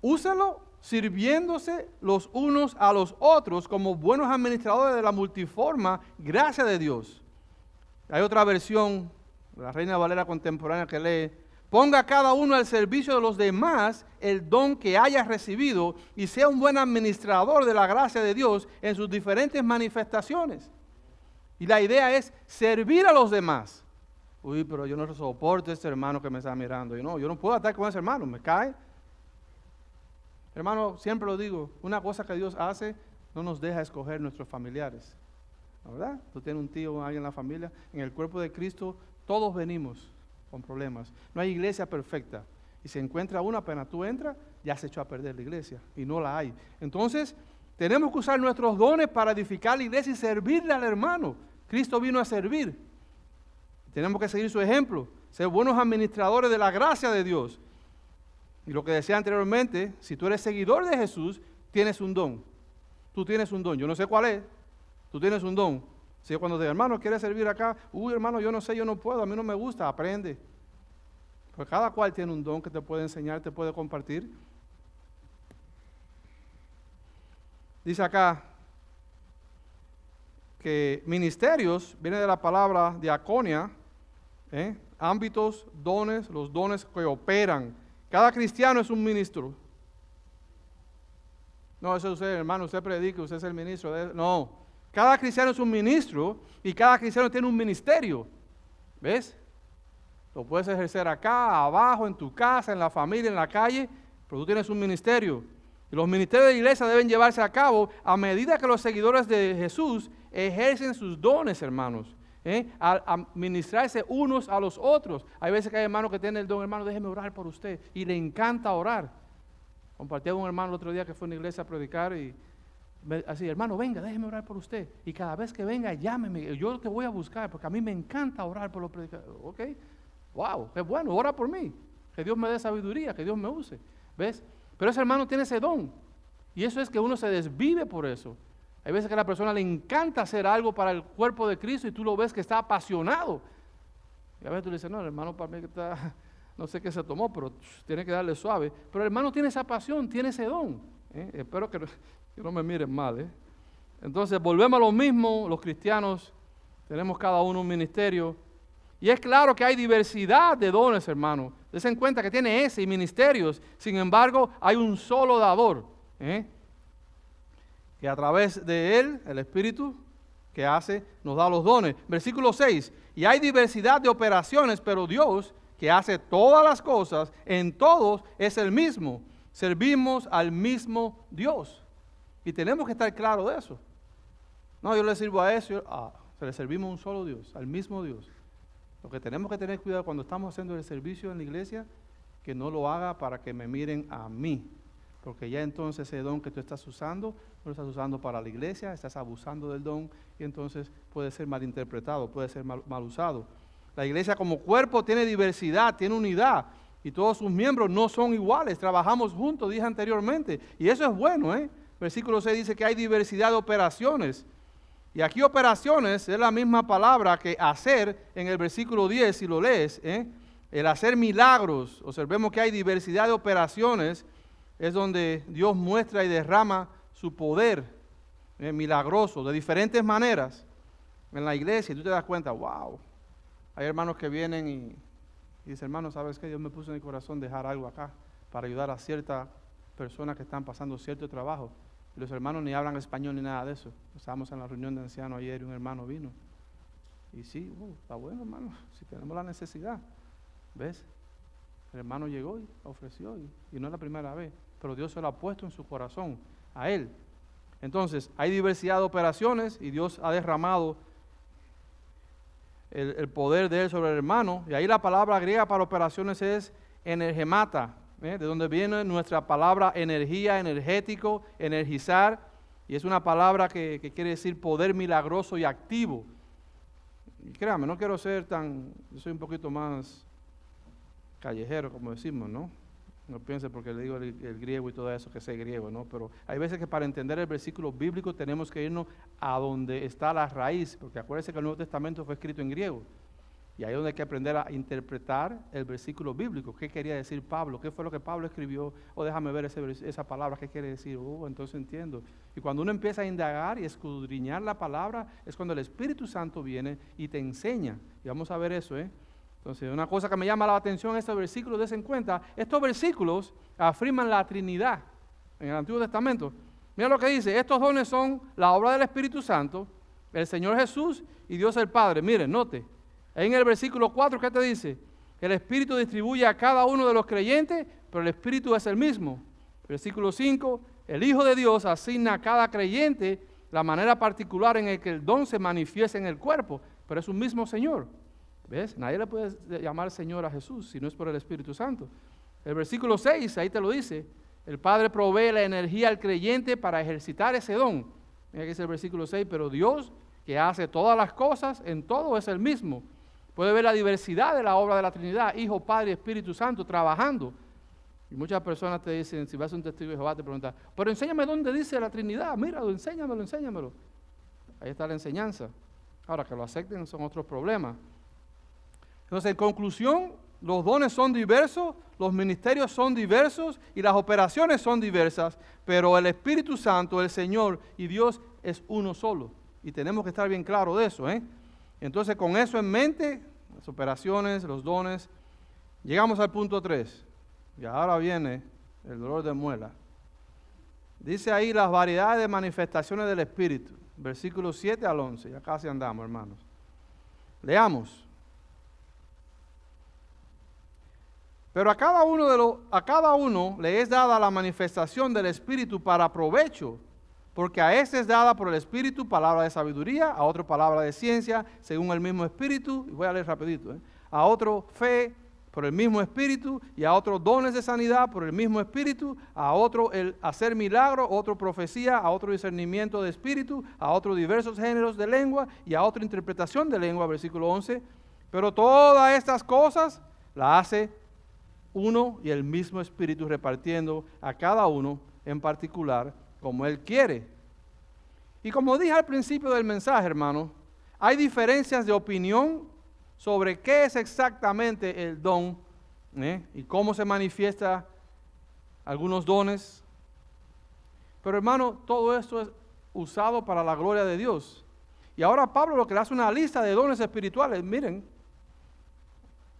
úselo sirviéndose los unos a los otros como buenos administradores de la multiforme gracia de Dios. Hay otra versión, la Reina Valera contemporánea, que lee: ponga cada uno al servicio de los demás el don que haya recibido y sea un buen administrador de la gracia de Dios en sus diferentes manifestaciones. Y la idea es servir a los demás. Uy, pero yo no soporto a este hermano que me está mirando. Yo no puedo estar con ese hermano, me cae. Hermano, siempre lo digo, una cosa que Dios hace, no nos deja escoger nuestros familiares. ¿Verdad? Tú tienes un tío o alguien en la familia, en el cuerpo de Cristo, todos venimos con problemas. No hay iglesia perfecta. Y si encuentra una, apenas tú entras, ya se echó a perder la iglesia. Y no la hay. Entonces, tenemos que usar nuestros dones para edificar la iglesia y servirle al hermano. Cristo vino a servir. Tenemos que seguir su ejemplo, ser buenos administradores de la gracia de Dios. Y lo que decía anteriormente, si tú eres seguidor de Jesús, tienes un don. Tú tienes un don. Yo no sé cuál es. Tú tienes un don. Si cuando te hermano quiere servir acá, hermano, yo no sé, yo no puedo, a mí no me gusta, aprende. Porque cada cual tiene un don que te puede enseñar, te puede compartir. Dice acá que ministerios viene de la palabra diaconia, ámbitos, dones, los dones que operan. Cada cristiano es un ministro. No, eso es usted, hermano, usted predica, usted es el ministro de él. No, cada cristiano es un ministro y cada cristiano tiene un ministerio. ¿Ves? Lo puedes ejercer acá, abajo, en tu casa, en la familia, en la calle, pero tú tienes un ministerio. Y los ministerios de la iglesia deben llevarse a cabo a medida que los seguidores de Jesús ejercen sus dones, hermanos. A ministrarse unos a los otros. Hay veces que hay hermanos que tienen el don: hermano, déjeme orar por usted. Y le encanta orar. Compartí con un hermano el otro día que fue a una iglesia a predicar y así: hermano, venga, déjeme orar por usted. Y cada vez que venga, llámeme, yo te voy a buscar, porque a mí me encanta orar por los predicadores. Ok, wow, es bueno, ora por mí. Que Dios me dé sabiduría, que Dios me use. ¿Ves? Pero ese hermano tiene ese don. Y eso es que uno se desvive por eso. Hay veces que a la persona le encanta hacer algo para el cuerpo de Cristo y tú lo ves que está apasionado. Y a veces tú le dices: no, el hermano para mí que está, no sé qué se tomó, pero tiene que darle suave. Pero el hermano tiene esa pasión, tiene ese don. Espero que no me miren mal. Entonces, volvemos a lo mismo, los cristianos tenemos cada uno un ministerio. Y es claro que hay diversidad de dones, hermano. Dense en cuenta que tiene ese y ministerios. Sin embargo, hay un solo dador. Que a través de él, el Espíritu que hace, nos da los dones. Versículo 6, y hay diversidad de operaciones, pero Dios, que hace todas las cosas, en todos es el mismo. Servimos al mismo Dios. Y tenemos que estar claros de eso. No, yo le sirvo a eso, se le servimos a un solo Dios, al mismo Dios. Lo que tenemos que tener cuidado cuando estamos haciendo el servicio en la iglesia, que no lo haga para que me miren a mí. Porque ya entonces ese don que tú estás usando, no lo estás usando para la iglesia, estás abusando del don y entonces puede ser malinterpretado, puede ser mal usado. La iglesia como cuerpo tiene diversidad, tiene unidad y todos sus miembros no son iguales, trabajamos juntos, dije anteriormente, y eso es bueno. Versículo 6 dice que hay diversidad de operaciones. Y aquí operaciones es la misma palabra que hacer en el versículo 10, si lo lees, el hacer milagros. Observemos que hay diversidad de operaciones. Es donde Dios muestra y derrama su poder milagroso de diferentes maneras en la iglesia. Y tú te das cuenta, wow, hay hermanos que vienen y dicen: hermano, ¿sabes qué? Dios me puso en el corazón dejar algo acá para ayudar a ciertas personas que están pasando cierto trabajo. Y los hermanos ni hablan español ni nada de eso. Estábamos en la reunión de ancianos ayer y un hermano vino. Y sí, está bueno, hermano, si tenemos la necesidad. ¿Ves? El hermano llegó y ofreció y no es la primera vez. Pero Dios se lo ha puesto en su corazón, a él. Entonces, hay diversidad de operaciones y Dios ha derramado el poder de él sobre el hermano. Y ahí la palabra griega para operaciones es energemata, de donde viene nuestra palabra energía, energético, energizar. Y es una palabra que quiere decir poder milagroso y activo. Y créame, no quiero ser yo soy un poquito más callejero, como decimos, ¿no? No piense porque le digo el griego y todo eso, que sé griego, ¿no? Pero hay veces que para entender el versículo bíblico tenemos que irnos a donde está la raíz, porque acuérdense que el Nuevo Testamento fue escrito en griego. Y ahí es donde hay que aprender a interpretar el versículo bíblico. ¿Qué quería decir Pablo? ¿Qué fue lo que Pablo escribió? Déjame ver esa palabra, ¿qué quiere decir? Entonces entiendo. Y cuando uno empieza a indagar y escudriñar la palabra, es cuando el Espíritu Santo viene y te enseña. Y vamos a ver eso, Entonces, una cosa que me llama la atención en estos versículos, des en cuenta, estos versículos afirman la Trinidad en el Antiguo Testamento. Mira lo que dice, estos dones son la obra del Espíritu Santo, el Señor Jesús y Dios el Padre. Miren, note. En el versículo 4, ¿qué te dice? El Espíritu distribuye a cada uno de los creyentes, pero el Espíritu es el mismo. Versículo 5, el Hijo de Dios asigna a cada creyente la manera particular en la que el don se manifiesta en el cuerpo, pero es un mismo Señor. ¿Ves? Nadie le puede llamar Señor a Jesús si no es por el Espíritu Santo. El versículo 6, ahí te lo dice, el Padre provee la energía al creyente para ejercitar ese don. Mira que dice el versículo 6, pero Dios, que hace todas las cosas, en todo es el mismo. Puede ver la diversidad de la obra de la Trinidad, Hijo, Padre y Espíritu Santo trabajando. Y muchas personas te dicen, si vas a un testigo de Jehová, te preguntan, pero enséñame dónde dice la Trinidad, míralo, enséñamelo. Ahí está la enseñanza. Ahora, que lo acepten son otros problemas. Entonces, en conclusión, los dones son diversos, los ministerios son diversos y las operaciones son diversas, pero el Espíritu Santo, el Señor y Dios es uno solo. Y tenemos que estar bien claros de eso, Entonces, con eso en mente, las operaciones, los dones, llegamos al punto 3. Y ahora viene el dolor de muela. Dice ahí las variedades de manifestaciones del Espíritu, versículos 7 al 11. Ya casi andamos, hermanos. Leamos. Pero a cada uno le es dada la manifestación del Espíritu para provecho, porque a este es dada por el Espíritu palabra de sabiduría, a otro palabra de ciencia, según el mismo Espíritu, y voy a leer rapidito, a otro fe por el mismo Espíritu, y a otro dones de sanidad por el mismo Espíritu, a otro el hacer milagro, otro profecía, a otro discernimiento de Espíritu, a otro diversos géneros de lengua, y a otra interpretación de lengua, versículo 11. Pero todas estas cosas las hace uno y el mismo Espíritu, repartiendo a cada uno en particular como Él quiere. Y como dije al principio del mensaje, hermano, hay diferencias de opinión sobre qué es exactamente el don y cómo se manifiesta algunos dones. Pero hermano, todo esto es usado para la gloria de Dios. Y ahora Pablo lo que le hace una lista de dones espirituales, miren,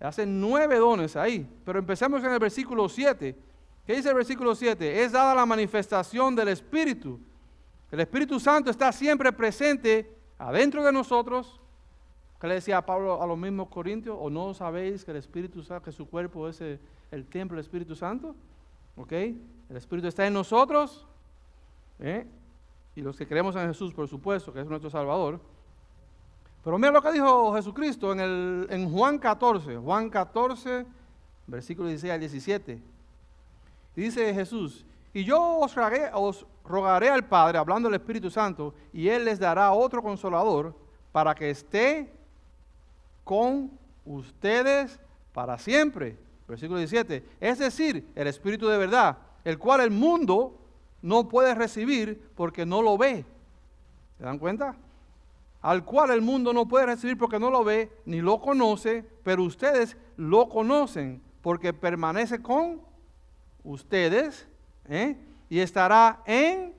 hace 9 dones ahí, pero empecemos en el versículo 7. ¿Qué dice el versículo 7? Es dada la manifestación del Espíritu. El Espíritu Santo está siempre presente adentro de nosotros. ¿Qué le decía Pablo a los mismos corintios? ¿O no sabéis que el Espíritu Santo, que su cuerpo es el templo del Espíritu Santo? ¿Ok? El Espíritu está en nosotros. Y los que creemos en Jesús, por supuesto, que es nuestro Salvador. Pero mira lo que dijo Jesucristo en Juan 14, versículo 16 al 17. Dice Jesús, y yo os rogaré al Padre, hablando del Espíritu Santo, y Él les dará otro consolador para que esté con ustedes para siempre. Versículo 17. Es decir, el Espíritu de verdad, el cual el mundo no puede recibir porque no lo ve. ¿Se dan cuenta? Al cual el mundo no puede recibir porque no lo ve ni lo conoce, pero ustedes lo conocen porque permanece con ustedes y estará en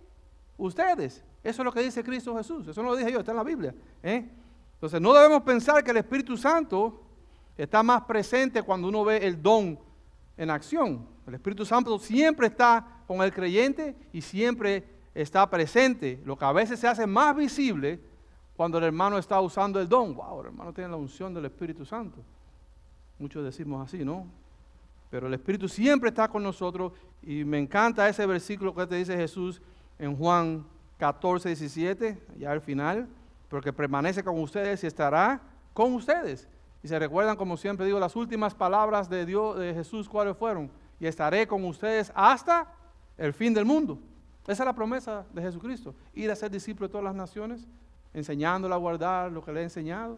ustedes. Eso es lo que dice Cristo Jesús. Eso no lo dije yo, está en la Biblia. Entonces no debemos pensar que el Espíritu Santo está más presente cuando uno ve el don en acción. El Espíritu Santo siempre está con el creyente y siempre está presente. Lo que a veces se hace más visible cuando el hermano está usando el don. Wow, el hermano tiene la unción del Espíritu Santo. Muchos decimos así, ¿no? Pero el Espíritu siempre está con nosotros y me encanta ese versículo que te dice Jesús en Juan 14, 17, ya al final, porque permanece con ustedes y estará con ustedes. Y se recuerdan, como siempre digo, las últimas palabras de Dios, de Jesús, ¿cuáles fueron? Y estaré con ustedes hasta el fin del mundo. Esa es la promesa de Jesucristo, ir a ser discípulo de todas las naciones, enseñándole a guardar lo que le he enseñado.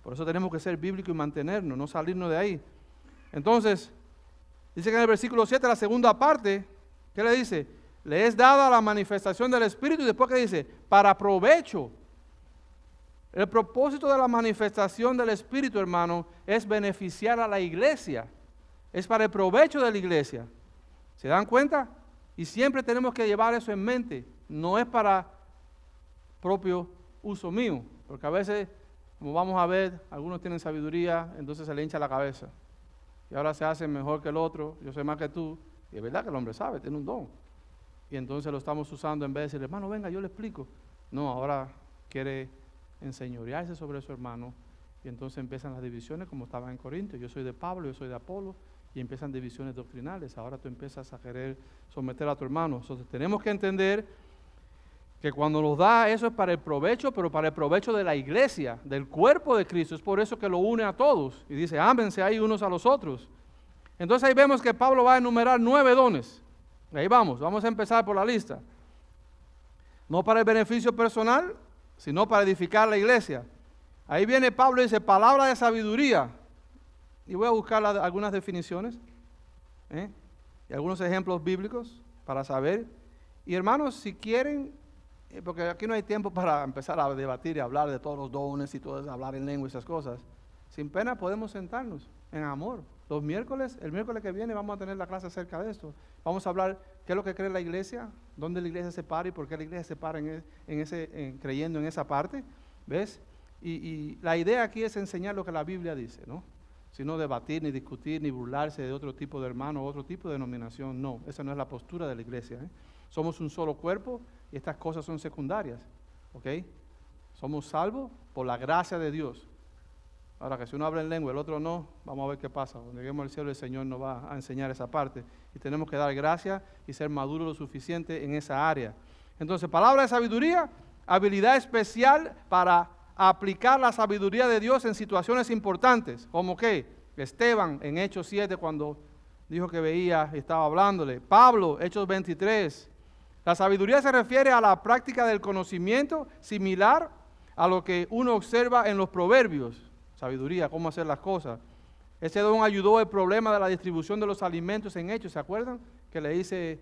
Por eso tenemos que ser bíblicos y mantenernos, no salirnos de ahí. Entonces, dice que en el versículo 7, la segunda parte, ¿qué le dice? Le es dada la manifestación del Espíritu y después que dice, para provecho. El propósito de la manifestación del Espíritu, hermano, es beneficiar a la iglesia. Es para el provecho de la iglesia. ¿Se dan cuenta? Y siempre tenemos que llevar eso en mente. No es para propio uso mío, porque a veces, como vamos a ver, algunos tienen sabiduría, entonces se le hincha la cabeza. Y ahora se hacen mejor que el otro, yo sé más que tú. Y es verdad que el hombre sabe, tiene un don. Y entonces lo estamos usando en vez de decirle, hermano, venga, yo le explico. No, ahora quiere enseñorearse sobre su hermano. Y entonces empiezan las divisiones como estaban en Corinto. Yo soy de Pablo, yo soy de Apolo. Y empiezan divisiones doctrinales. Ahora tú empiezas a querer someter a tu hermano. Entonces tenemos que entender que cuando nos da eso es para el provecho, pero para el provecho de la iglesia, del cuerpo de Cristo. Es por eso que lo une a todos. Y dice, ámense ahí unos a los otros. Entonces ahí vemos que Pablo va a enumerar 9 dones. Ahí vamos a empezar por la lista. No para el beneficio personal, sino para edificar la iglesia. Ahí viene Pablo y dice, palabra de sabiduría. Y voy a buscar algunas definiciones y algunos ejemplos bíblicos para saber. Y hermanos, si quieren, porque aquí no hay tiempo para empezar a debatir y hablar de todos los dones y todo eso, hablar en lengua y esas cosas. Sin pena podemos sentarnos en amor. El miércoles que viene vamos a tener la clase acerca de esto. Vamos a hablar qué es lo que cree la iglesia, dónde la iglesia se para y por qué la iglesia se para creyendo en esa parte. ¿Ves? Y la idea aquí es enseñar lo que la Biblia dice, ¿no? Sino debatir, ni discutir, ni burlarse de otro tipo de hermano, otro tipo de denominación. No, esa no es la postura de la iglesia. Somos un solo cuerpo y estas cosas son secundarias. ¿Ok? Somos salvos por la gracia de Dios. Ahora que si uno habla en lengua, el otro no, vamos a ver qué pasa. Cuando lleguemos al cielo, el Señor nos va a enseñar esa parte. Y tenemos que dar gracia y ser maduros lo suficiente en esa área. Entonces, palabra de sabiduría, habilidad especial para aplicar la sabiduría de Dios en situaciones importantes, como que Esteban en Hechos 7 cuando dijo que veía y estaba hablándole, Pablo, Hechos 23. La sabiduría se refiere a la práctica del conocimiento similar a lo que uno observa en los proverbios. Sabiduría, cómo hacer las cosas. Ese don ayudó el problema de la distribución de los alimentos en Hechos, ¿se acuerdan? Que le dice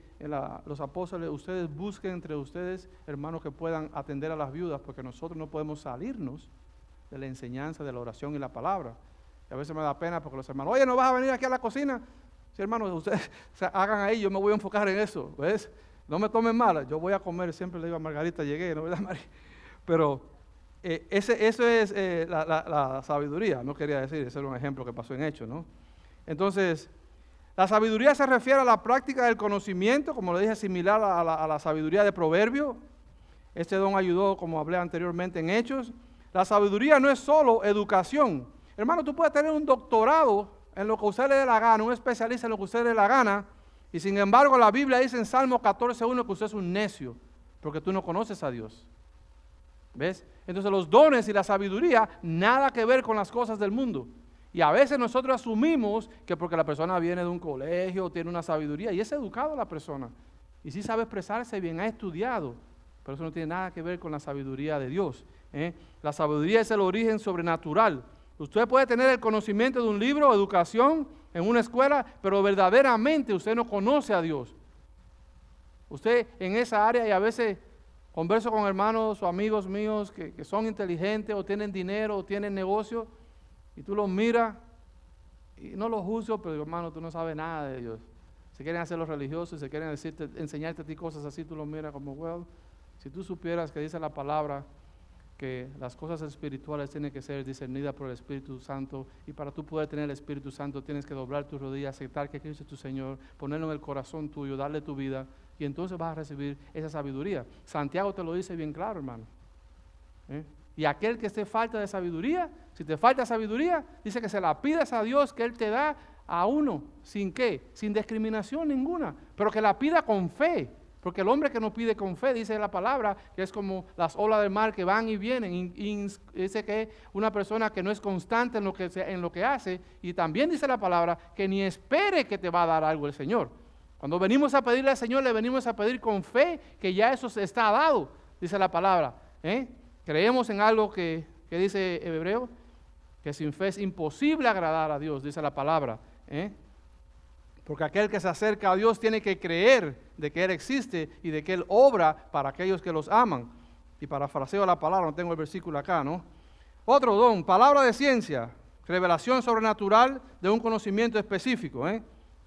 los apóstoles, ustedes busquen entre ustedes hermanos que puedan atender a las viudas, porque nosotros no podemos salirnos de la enseñanza, de la oración y la palabra. Y a veces me da pena porque los hermanos, oye, ¿no vas a venir aquí a la cocina? Sí, hermanos, ustedes hagan ahí, yo me voy a enfocar en eso, ¿ves? No me tomen mal, yo voy a comer, siempre le digo a Margarita, llegué, ¿no? ¿Verdad, María? Pero eso es la sabiduría, no quería decir, ese era un ejemplo que pasó en Hechos, ¿no? Entonces, la sabiduría se refiere a la práctica del conocimiento, como le dije, similar a la sabiduría de proverbio. Este don ayudó, como hablé anteriormente en Hechos. La sabiduría no es solo educación. Hermano, tú puedes tener un doctorado en lo que a usted le dé la gana, un especialista en lo que a usted le dé la gana, y sin embargo la Biblia dice en Salmo 14:1 que usted es un necio, porque tú no conoces a Dios. ¿Ves? Entonces los dones y la sabiduría, nada que ver con las cosas del mundo. Y a veces nosotros asumimos que porque la persona viene de un colegio, tiene una sabiduría, y es educado la persona, y sí sabe expresarse bien, ha estudiado, pero eso no tiene nada que ver con la sabiduría de Dios. La sabiduría es el origen sobrenatural. Usted puede tener el conocimiento de un libro, educación, en una escuela, pero verdaderamente usted no conoce a Dios. Usted en esa área, y a veces converso con hermanos o amigos míos que son inteligentes o tienen dinero o tienen negocio, y tú los miras, y no los juzgo, pero digo, hermano, tú no sabes nada de Dios. Se quieren hacer los religiosos, se quieren enseñarte a ti cosas así, tú los miras como, well, si tú supieras que dice la palabra que las cosas espirituales tienen que ser discernidas por el Espíritu Santo, y para tú poder tener el Espíritu Santo tienes que doblar tus rodillas, aceptar que Cristo es tu Señor, ponerlo en el corazón tuyo, darle tu vida, y entonces vas a recibir esa sabiduría. Santiago te lo dice bien claro, hermano. Y aquel que esté falta de sabiduría, si te falta sabiduría, dice que se la pidas a Dios, que Él te da a uno, ¿sin qué? Sin discriminación ninguna, pero que la pida con fe, porque el hombre que no pide con fe, dice la palabra, que es como las olas del mar que van y vienen, y dice que es una persona que no es constante en lo que hace, y también dice la palabra que ni espere que te va a dar algo el Señor. Cuando venimos a pedirle al Señor, le venimos a pedir con fe, que ya eso está dado, dice la palabra. Creemos en algo que dice Hebreo, que sin fe es imposible agradar a Dios, dice la palabra. Porque aquel que se acerca a Dios tiene que creer de que Él existe y de que Él obra para aquellos que los aman. Y parafraseo la palabra, no tengo el versículo acá, ¿no? Otro don, palabra de ciencia, revelación sobrenatural de un conocimiento específico.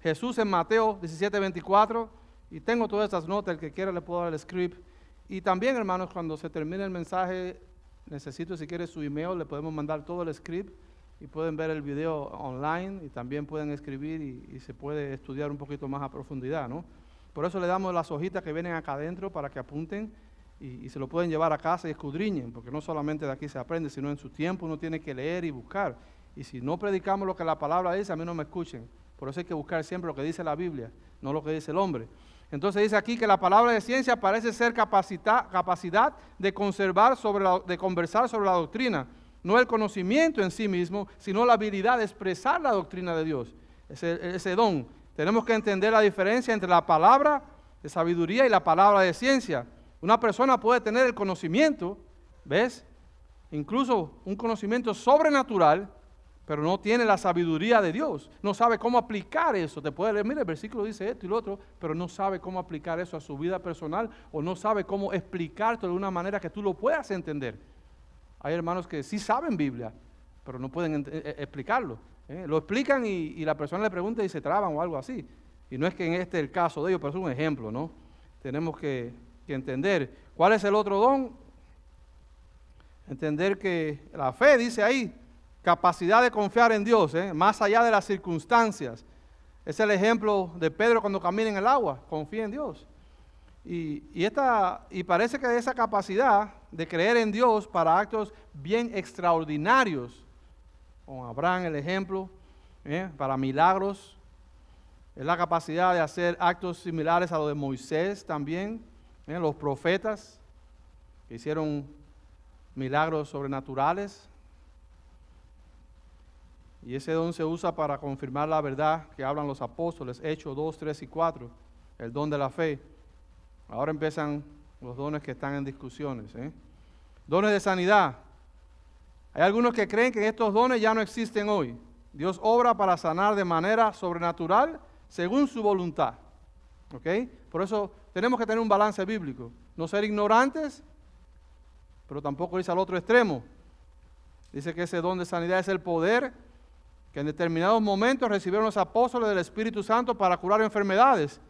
Jesús en Mateo 17:24, y tengo todas estas notas, el que quiera le puedo dar el script. Y también, hermanos, cuando se termine el mensaje, necesito, si quiere, su email, le podemos mandar todo el script y pueden ver el video online y también pueden escribir y se puede estudiar un poquito más a profundidad, ¿no? Por eso le damos las hojitas que vienen acá adentro para que apunten y se lo pueden llevar a casa y escudriñen, porque no solamente de aquí se aprende, sino en su tiempo uno tiene que leer y buscar. Y si no predicamos lo que la palabra dice, a mí no me escuchen. Por eso hay que buscar siempre lo que dice la Biblia, no lo que dice el hombre. Entonces dice aquí que la palabra de ciencia parece ser capacidad de conversar sobre la doctrina, no el conocimiento en sí mismo, sino la habilidad de expresar la doctrina de Dios, ese don. Tenemos que entender la diferencia entre la palabra de sabiduría y la palabra de ciencia. Una persona puede tener el conocimiento, ¿ves? Incluso un conocimiento sobrenatural, pero no tiene la sabiduría de Dios. No sabe cómo aplicar eso. Te puede leer, mira, el versículo dice esto y lo otro, pero no sabe cómo aplicar eso a su vida personal o no sabe cómo explicarte de una manera que tú lo puedas entender. Hay hermanos que sí saben Biblia, pero no pueden explicarlo. Lo explican y la persona le pregunta y se traban o algo así. Y no es que en este es el caso de ellos, pero es un ejemplo, ¿no? Tenemos que entender. ¿Cuál es el otro don? Entender que la fe, dice ahí, capacidad de confiar en Dios, más allá de las circunstancias. Es el ejemplo de Pedro cuando camina en el agua, confía en Dios. Y parece que esa capacidad de creer en Dios para actos bien extraordinarios, con Abraham el ejemplo, para milagros, es la capacidad de hacer actos similares a lo de Moisés también, los profetas que hicieron milagros sobrenaturales. Y ese don se usa para confirmar la verdad que hablan los apóstoles, Hechos 2, 3 y 4, el don de la fe. Ahora empiezan los dones que están en discusiones. Dones de sanidad. Hay algunos que creen que estos dones ya no existen hoy. Dios obra para sanar de manera sobrenatural según su voluntad. ¿Ok? Por eso tenemos que tener un balance bíblico. No ser ignorantes, pero tampoco irse al otro extremo. Dice que ese don de sanidad es el poder que en determinados momentos recibieron los apóstoles del Espíritu Santo para curar enfermedades.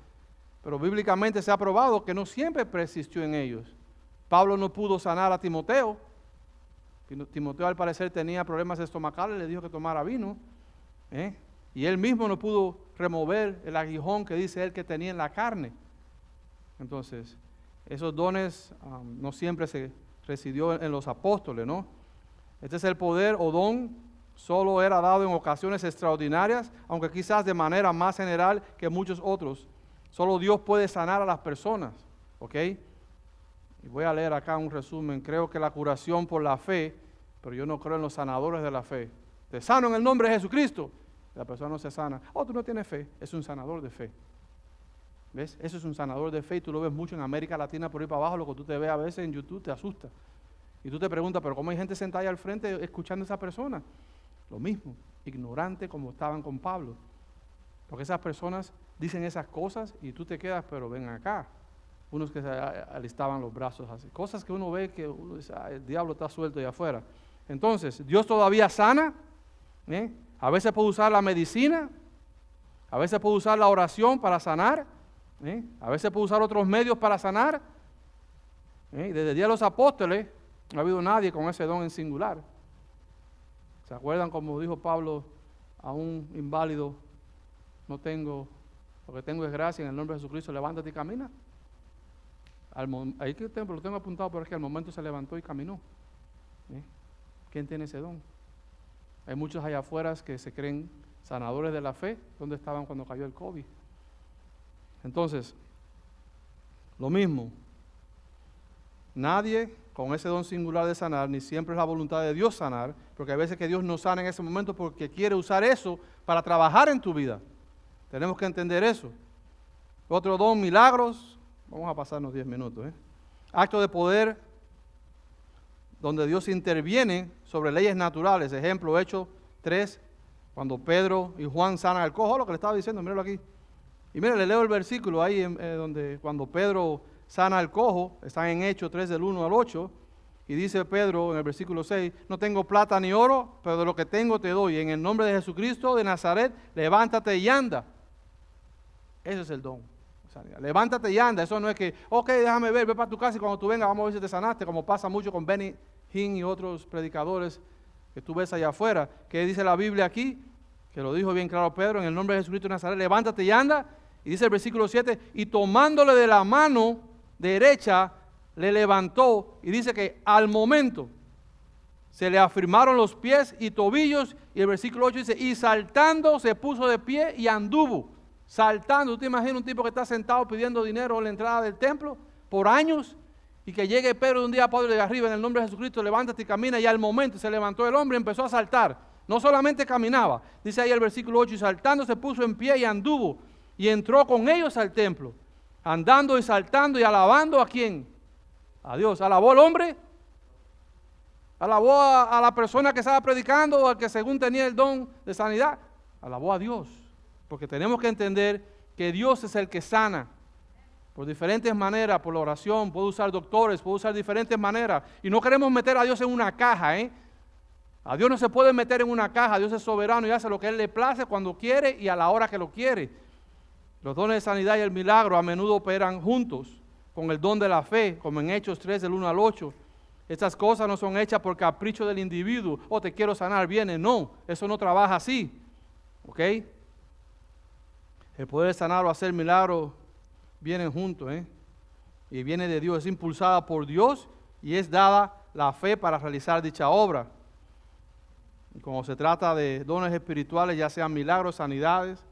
Pero bíblicamente se ha probado que no siempre persistió en ellos. Pablo no pudo sanar a Timoteo. Timoteo al parecer tenía problemas estomacales, le dijo que tomara vino. Y él mismo no pudo remover el aguijón que dice él que tenía en la carne. Entonces, esos dones no siempre se residió en los apóstoles, ¿no? Este es el poder o don, solo era dado en ocasiones extraordinarias, aunque quizás de manera más general que muchos otros. Solo Dios puede sanar a las personas, ¿ok? Y voy a leer acá un resumen. Creo que la curación por la fe, pero yo no creo en los sanadores de la fe. Te sano en el nombre de Jesucristo. La persona no se sana. Oh, tú no tienes fe. Es un sanador de fe. ¿Ves? Eso es un sanador de fe y tú lo ves mucho en América Latina por ahí para abajo. Lo que tú te ves a veces en YouTube te asusta. Y tú te preguntas, pero ¿cómo hay gente sentada ahí al frente escuchando a esa persona? Lo mismo, ignorante como estaban con Pablo. Porque esas personas dicen esas cosas y tú te quedas, pero ven acá. Unos que se alistaban los brazos así. Cosas que uno ve que uno dice, el diablo está suelto allá afuera. Entonces, Dios todavía sana. A veces puede usar la medicina. A veces puede usar la oración para sanar. A veces puede usar otros medios para sanar. Desde el día de los apóstoles no ha habido nadie con ese don en singular. ¿Se acuerdan como dijo Pablo a un inválido? No tengo, lo que tengo es gracia, en el nombre de Jesucristo, levántate y camina. Ahí que lo tengo apuntado, pero es que al momento se levantó y caminó. ¿Quién tiene ese don? Hay muchos allá afuera que se creen sanadores de la fe. ¿Dónde estaban cuando cayó el COVID? Entonces, lo mismo. Nadie con ese don singular de sanar, ni siempre es la voluntad de Dios sanar, porque hay veces que Dios no sana en ese momento porque quiere usar eso para trabajar en tu vida. Tenemos que entender eso. Otro don, milagros. Vamos a pasarnos 10 minutos. Acto de poder, donde Dios interviene sobre leyes naturales. Ejemplo, Hechos 3, cuando Pedro y Juan sanan al cojo, lo que le estaba diciendo, míralo aquí. Y mire, le leo el versículo ahí donde cuando Pedro sana al cojo, están en Hechos 3 del 1 al 8, Y dice Pedro en el versículo 6, no tengo plata ni oro, pero de lo que tengo te doy. En el nombre de Jesucristo de Nazaret, levántate y anda. Ese es el don. Sanidad. Levántate y anda. Eso no es que, ok, déjame ver, ve para tu casa y cuando tú vengas vamos a ver si te sanaste, como pasa mucho con Benny Hinn y otros predicadores que tú ves allá afuera. ¿Qué dice la Biblia aquí? Que lo dijo bien claro Pedro, en el nombre de Jesucristo de Nazaret, levántate y anda. Y dice el versículo 7, y tomándole de la mano derecha, le levantó, y dice que al momento se le afirmaron los pies y tobillos, y el versículo 8 dice, y saltando se puso de pie y anduvo. Saltando, ¿tú te imaginas un tipo que está sentado pidiendo dinero en la entrada del templo por años? Y que llegue Pedro de un día a Padre de arriba, en el nombre de Jesucristo, levántate y camina, y al momento se levantó el hombre y empezó a saltar. No solamente caminaba, dice ahí el versículo 8, y saltando se puso en pie y anduvo, y entró con ellos al templo, andando y saltando y alabando ¿a quién? A Dios. ¿Alabó al hombre? ¿Alabó a la persona que estaba predicando o al que según tenía el don de sanidad? Alabó a Dios, porque tenemos que entender que Dios es el que sana por diferentes maneras, por la oración, puede usar doctores, puede usar diferentes maneras, y no queremos meter a Dios en una caja, A Dios no se puede meter en una caja, Dios es soberano y hace lo que Él le place cuando quiere y a la hora que lo quiere. Los dones de sanidad y el milagro a menudo operan juntos con el don de la fe, como en Hechos 3 del 1 al 8. Estas cosas no son hechas por capricho del individuo, te quiero sanar, viene, no, eso no trabaja así, ¿ok? El poder de sanar o hacer milagros vienen juntos, y viene de Dios, es impulsada por Dios y es dada la fe para realizar dicha obra. Y cuando se trata de dones espirituales, ya sean milagros, sanidades,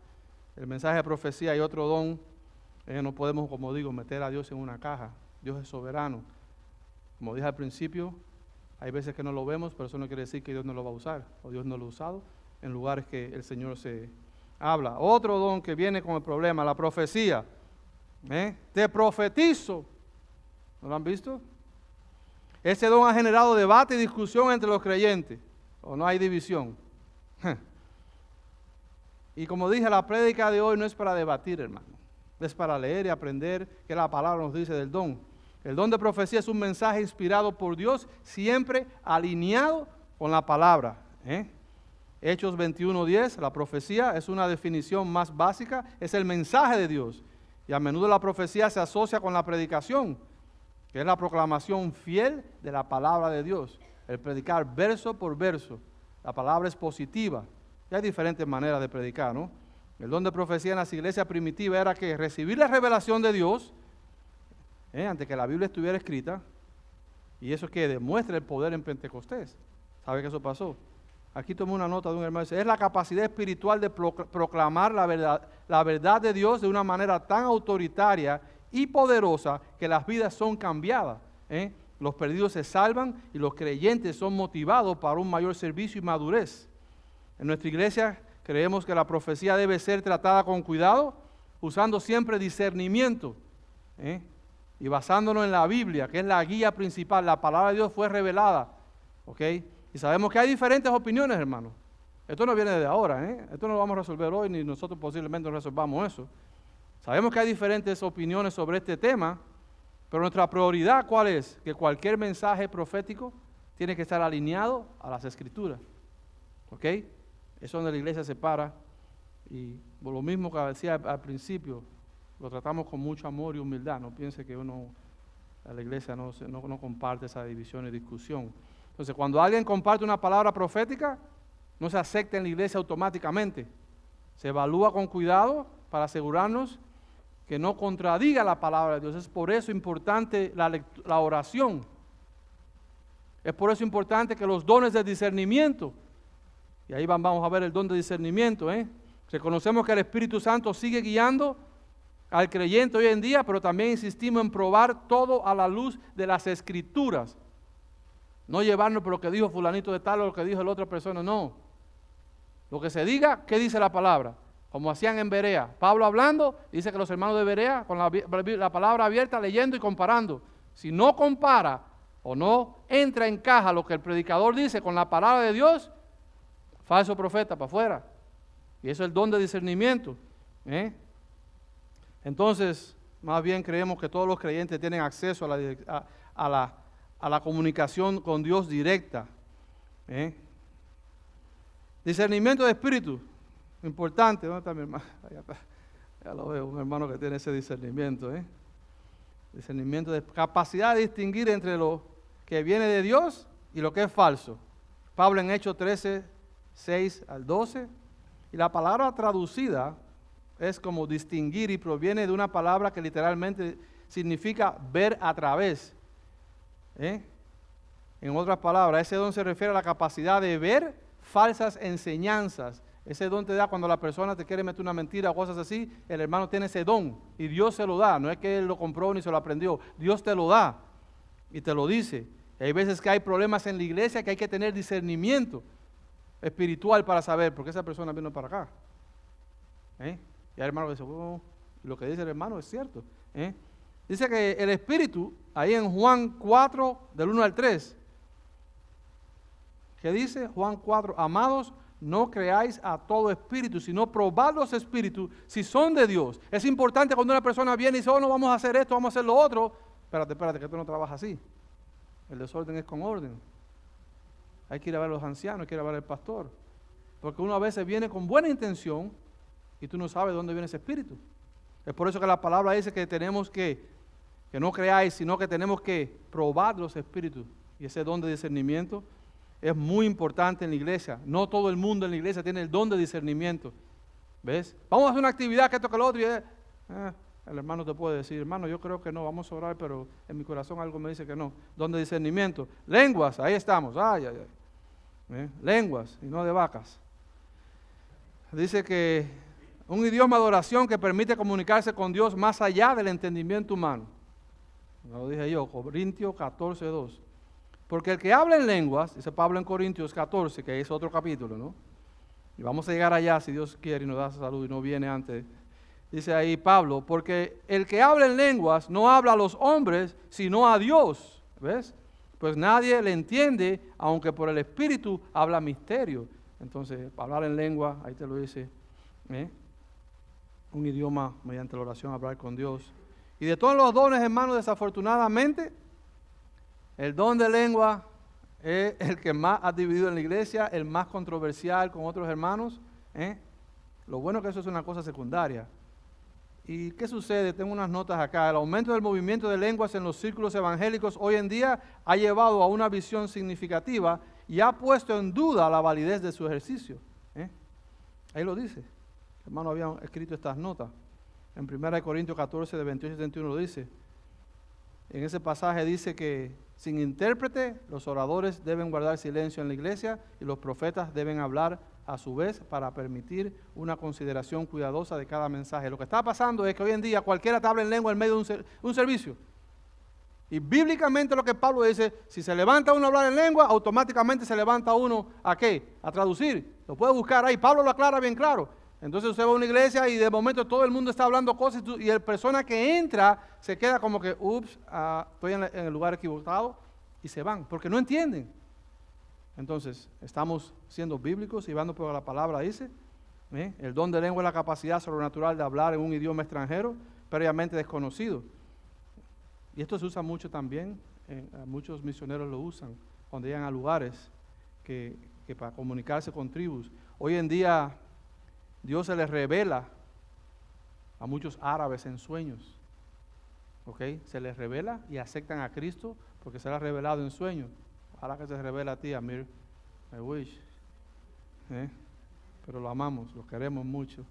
el mensaje de profecía y otro don, no podemos, como digo, meter a Dios en una caja. Dios es soberano. Como dije al principio, hay veces que no lo vemos, pero eso no quiere decir que Dios no lo va a usar, o Dios no lo ha usado en lugares que el Señor se habla. Otro don que viene con el problema, la profecía. Te profetizo. ¿No lo han visto? Ese don ha generado debate y discusión entre los creyentes. ¿O no hay división? Y como dije, la prédica de hoy no es para debatir, hermano. Es para leer y aprender qué la palabra nos dice del don. El don de profecía es un mensaje inspirado por Dios, siempre alineado con la palabra. Hechos 21:10, la profecía es una definición más básica, es el mensaje de Dios. Y a menudo la profecía se asocia con la predicación, que es la proclamación fiel de la palabra de Dios. El predicar verso por verso. La palabra es positiva. Y hay diferentes maneras de predicar, ¿no? El don de profecía en las iglesias primitivas era que recibir la revelación de Dios, antes que la Biblia estuviera escrita, y eso es que demuestra el poder en Pentecostés. ¿Sabe que eso pasó? Aquí tomé una nota de un hermano, es la capacidad espiritual de proclamar la verdad de Dios de una manera tan autoritaria y poderosa que las vidas son cambiadas. Los perdidos se salvan y los creyentes son motivados para un mayor servicio y madurez. En nuestra iglesia creemos que la profecía debe ser tratada con cuidado, usando siempre discernimiento, y basándonos en la Biblia, que es la guía principal. La palabra de Dios fue revelada, ¿ok? Y sabemos que hay diferentes opiniones, hermanos. Esto no viene de ahora, Esto no lo vamos a resolver hoy, ni nosotros posiblemente no resolvamos eso. Sabemos que hay diferentes opiniones sobre este tema, pero nuestra prioridad, ¿cuál es? Que cualquier mensaje profético tiene que estar alineado a las Escrituras, ¿ok? Eso es donde la iglesia se para, y por lo mismo que decía al principio, lo tratamos con mucho amor y humildad. No piense que la iglesia no comparte esa división y discusión. Entonces, cuando alguien comparte una palabra profética, no se acepta en la iglesia automáticamente. Se evalúa con cuidado para asegurarnos que no contradiga la palabra de Dios. Es por eso importante la oración. Es por eso importante que los dones de discernimiento, y ahí vamos a ver el don de discernimiento, Reconocemos que el Espíritu Santo sigue guiando al creyente hoy en día, pero también insistimos en probar todo a la luz de las Escrituras. No llevarnos por lo que dijo fulanito de tal o lo que dijo la otra persona, no. Lo que se diga, ¿qué dice la palabra? Como hacían en Berea. Pablo hablando, dice que los hermanos de Berea, con la palabra abierta, leyendo y comparando. Si no compara o no entra en caja lo que el predicador dice con la palabra de Dios, falso profeta para afuera. Y eso es el don de discernimiento. Entonces, más bien creemos que todos los creyentes tienen acceso a a la comunicación con Dios directa. Discernimiento de espíritu, importante. ¿Dónde está mi hermano? Allá está. Ya lo veo, un hermano que tiene ese discernimiento. Discernimiento de capacidad de distinguir entre lo que viene de Dios y lo que es falso. Pablo en Hechos 13, 6 al 12. Y la palabra traducida es como distinguir y proviene de una palabra que literalmente significa ver a través. En otras palabras, ese don se refiere a la capacidad de ver falsas enseñanzas. Ese don te da cuando la persona te quiere meter una mentira o cosas así. El hermano tiene ese don y Dios se lo da. No es que él lo compró ni se lo aprendió. Dios te lo da y te lo dice. Y hay veces que hay problemas en la iglesia que hay que tener discernimiento espiritual para saber por qué esa persona vino para acá. Y hay hermano que dice, oh, lo que dice el hermano es cierto. Dice que el Espíritu, ahí en Juan 4, del 1 al 3, ¿qué dice? Juan 4, amados, no creáis a todo espíritu, sino probad los espíritus si son de Dios. Es importante cuando una persona viene y dice, oh, no vamos a hacer esto, vamos a hacer lo otro. Espérate, que esto no trabaja así. El desorden es con orden. Hay que ir a ver a los ancianos, hay que ir a ver al pastor. Porque uno a veces viene con buena intención y tú no sabes de dónde viene ese espíritu. Es por eso que la palabra dice que tenemos que no creáis, sino que tenemos que probar los espíritus. Y ese don de discernimiento es muy importante en la iglesia. No todo el mundo en la iglesia tiene el don de discernimiento. ¿Ves? Vamos a hacer una actividad que esto que lo otro. Y el hermano te puede decir, hermano, yo creo que no, vamos a orar, pero en mi corazón algo me dice que no. Don de discernimiento. Lenguas, ahí estamos. Lenguas y no de vacas. Dice que un idioma de oración que permite comunicarse con Dios más allá del entendimiento humano. Lo dije yo, Corintios 14, 2. Porque el que habla en lenguas, dice Pablo en Corintios 14, que es otro capítulo, ¿no? Y vamos a llegar allá si Dios quiere y nos da salud y no viene antes. Dice ahí Pablo, porque el que habla en lenguas no habla a los hombres, sino a Dios. ¿Ves? Pues nadie le entiende, aunque por el Espíritu habla misterio. Entonces, hablar en lengua, ahí te lo dice, un idioma mediante la oración, hablar con Dios. Y de todos los dones, hermanos, desafortunadamente, el don de lengua es el que más ha dividido en la iglesia, el más controversial con otros hermanos. Lo bueno es que eso es una cosa secundaria. ¿Y qué sucede? Tengo unas notas acá. El aumento del movimiento de lenguas en los círculos evangélicos hoy en día ha llevado a una visión significativa y ha puesto en duda la validez de su ejercicio. Ahí lo dice. El hermano había escrito estas notas. En 1 Corintios 14, de 28 y 31 lo dice. En ese pasaje dice que sin intérprete los oradores deben guardar silencio en la iglesia y los profetas deben hablar a su vez para permitir una consideración cuidadosa de cada mensaje. Lo que está pasando es que hoy en día cualquiera te habla en lengua en medio de un servicio. Y bíblicamente lo que Pablo dice, si se levanta uno a hablar en lengua, automáticamente se levanta uno ¿a qué? A traducir. Lo puede buscar ahí. Pablo lo aclara bien claro. Entonces usted va a una iglesia y de momento todo el mundo está hablando cosas y la persona que entra se queda como que, ups, estoy en el lugar equivocado y se van, porque no entienden. Entonces, estamos siendo bíblicos y vando por la palabra, dice. El don de lengua es la capacidad sobrenatural de hablar en un idioma extranjero previamente desconocido. Y esto se usa mucho también, muchos misioneros lo usan cuando llegan a lugares que para comunicarse con tribus. Hoy en día Dios se les revela a muchos árabes en sueños. ¿Ok? Se les revela y aceptan a Cristo porque se les ha revelado en sueños. Ojalá que se revele a ti, Amir. I wish. Pero lo amamos, lo queremos mucho.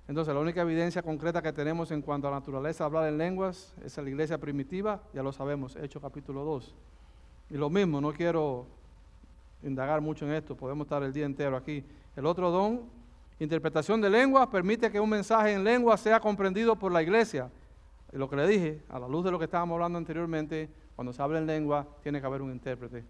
Entonces, la única evidencia concreta que tenemos en cuanto a la naturaleza de hablar en lenguas es la iglesia primitiva, ya lo sabemos, Hechos capítulo 2. Y lo mismo, no quiero indagar mucho en esto, podemos estar el día entero aquí. El otro don, interpretación de lenguas, permite que un mensaje en lengua sea comprendido por la iglesia. Y lo que le dije, a la luz de lo que estábamos hablando anteriormente, cuando se habla en lengua, tiene que haber un intérprete.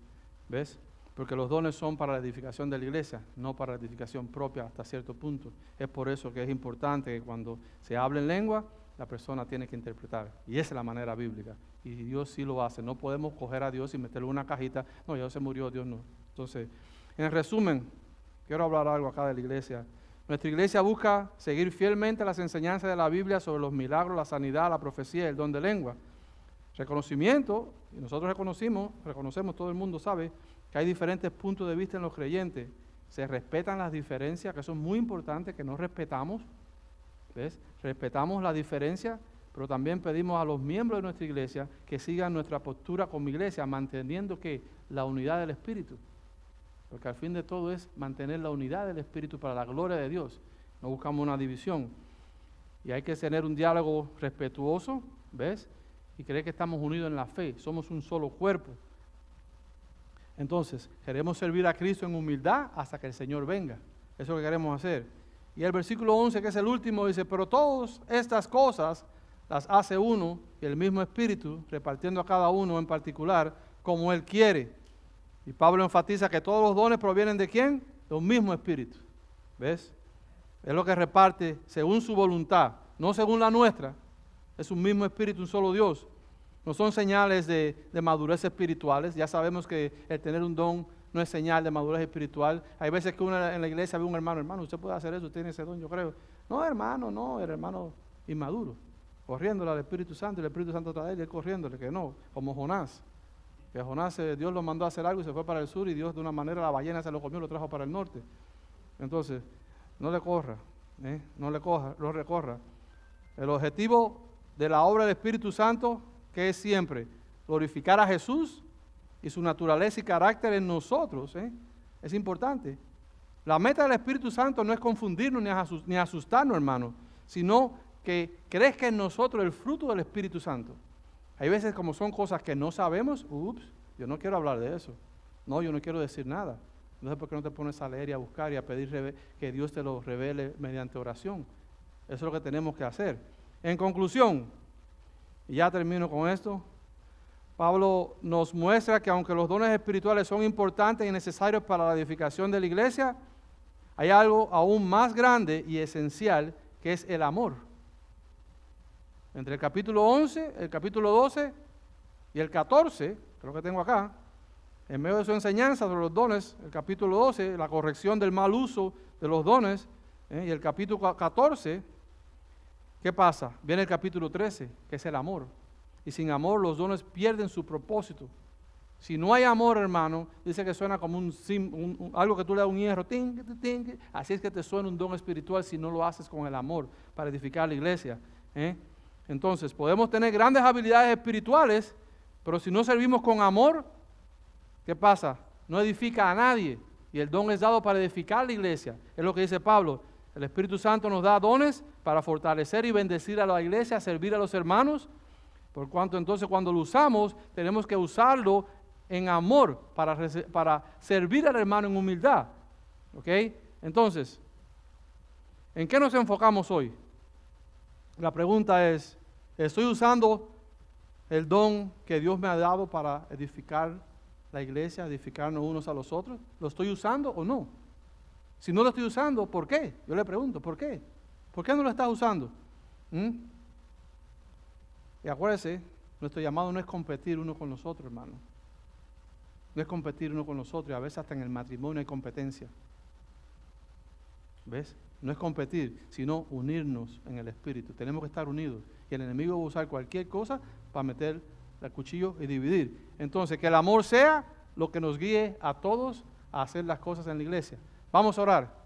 ¿Ves? Porque los dones son para la edificación de la iglesia, no para la edificación propia hasta cierto punto. Es por eso que es importante que cuando se hable en lengua, la persona tiene que interpretar. Y esa es la manera bíblica. Y Dios sí lo hace. No podemos coger a Dios y meterle una cajita. No, ya se murió, Dios no. Entonces, en resumen, quiero hablar algo acá de la iglesia. Nuestra iglesia busca seguir fielmente las enseñanzas de la Biblia sobre los milagros, la sanidad, la profecía y el don de lengua. Reconocimiento, y nosotros reconocemos, todo el mundo sabe que hay diferentes puntos de vista en los creyentes. Se respetan las diferencias, que eso es muy importante, que no respetamos. ¿Ves? Respetamos la diferencia, pero también pedimos a los miembros de nuestra iglesia que sigan nuestra postura como iglesia, manteniendo que la unidad del Espíritu. Porque al fin de todo es mantener la unidad del Espíritu para la gloria de Dios. No buscamos una división. Y hay que tener un diálogo respetuoso, ¿ves? Y creer que estamos unidos en la fe. Somos un solo cuerpo. Entonces, queremos servir a Cristo en humildad hasta que el Señor venga. Eso es lo que queremos hacer. Y el versículo 11, que es el último, dice, pero todas estas cosas las hace uno y el mismo Espíritu, repartiendo a cada uno en particular como Él quiere. Y Pablo enfatiza que todos los dones provienen ¿de quién? De un mismo Espíritu. ¿Ves? Es lo que reparte según su voluntad, no según la nuestra. Es un mismo Espíritu, un solo Dios. No son señales de madurez espirituales. Ya sabemos que el tener un don no es señal de madurez espiritual. Hay veces que uno en la iglesia ve a un hermano, usted puede hacer eso, usted tiene ese don, yo creo. No, hermano, no, el hermano inmaduro, corriéndole al Espíritu Santo, y el Espíritu Santo trae él corriéndole, que no, como Jonás. Que Jonás, Dios lo mandó a hacer algo y se fue para el sur, y Dios de una manera la ballena se lo comió y lo trajo para el norte. Entonces, no le corra, no lo recorra. El objetivo de la obra del Espíritu Santo, que es siempre glorificar a Jesús y su naturaleza y carácter en nosotros, es importante. La meta del Espíritu Santo no es confundirnos ni asustarnos, hermano, sino que crezca en nosotros el fruto del Espíritu Santo. Hay veces como son cosas que no sabemos, yo no quiero hablar de eso. No, yo no quiero decir nada. No sé por qué no te pones a leer y a buscar y a pedir que Dios te lo revele mediante oración. Eso es lo que tenemos que hacer. En conclusión, y ya termino con esto, Pablo nos muestra que aunque los dones espirituales son importantes y necesarios para la edificación de la iglesia, hay algo aún más grande y esencial que es el amor. Entre el capítulo 11, el capítulo 12 y el 14, creo que tengo acá, en medio de su enseñanza sobre los dones, el capítulo 12, la corrección del mal uso de los dones, y el capítulo 14, ¿qué pasa? Viene el capítulo 13, que es el amor. Y sin amor los dones pierden su propósito. Si no hay amor, hermano, dice que suena como algo que tú le das un hierro, ting, ting, así es que te suena un don espiritual si no lo haces con el amor para edificar la iglesia. Entonces, podemos tener grandes habilidades espirituales, pero si no servimos con amor, ¿qué pasa? No edifica a nadie. Y el don es dado para edificar la iglesia. Es lo que dice Pablo. El Espíritu Santo nos da dones para fortalecer y bendecir a la iglesia, servir a los hermanos. Por cuanto entonces cuando lo usamos, tenemos que usarlo en amor para servir al hermano en humildad. ¿Ok? Entonces, ¿en qué nos enfocamos hoy? La pregunta es, ¿estoy usando el don que Dios me ha dado para edificar la iglesia, edificarnos unos a los otros? ¿Lo estoy usando o no? Si no lo estoy usando, ¿por qué? Yo le pregunto, ¿por qué? ¿Por qué no lo estás usando? Y acuérdese, nuestro llamado no es competir uno con los otros, hermano. No es competir uno con los otros, y a veces hasta en el matrimonio hay competencia. ¿Ves? No es competir, sino unirnos en el Espíritu. Tenemos que estar unidos. Y el enemigo va a usar cualquier cosa para meter el cuchillo y dividir. Entonces, que el amor sea lo que nos guíe a todos a hacer las cosas en la iglesia. Vamos a orar.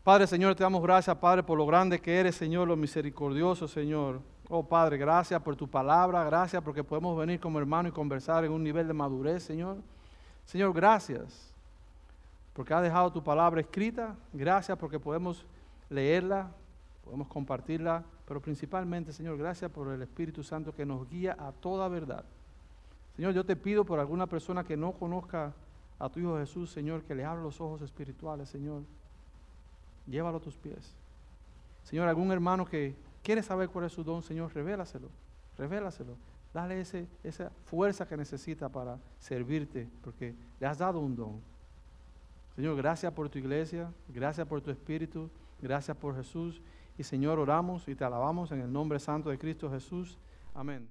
Padre, Señor, te damos gracias, Padre, por lo grande que eres, Señor, lo misericordioso, Señor. Oh, Padre, gracias por tu palabra, gracias porque podemos venir como hermanos y conversar en un nivel de madurez, Señor. Señor, gracias porque has dejado tu palabra escrita, gracias porque podemos leerla, podemos compartirla, pero principalmente, Señor, gracias por el Espíritu Santo que nos guía a toda verdad. Señor, yo te pido por alguna persona que no conozca a tu Hijo Jesús, Señor, que le abra los ojos espirituales, Señor. Llévalo a tus pies. Señor, algún hermano que quiere saber cuál es su don, Señor, revélaselo. Dale esa fuerza que necesita para servirte, porque le has dado un don. Señor, gracias por tu iglesia, gracias por tu Espíritu, gracias por Jesús. Y Señor, oramos y te alabamos en el nombre santo de Cristo Jesús. Amén.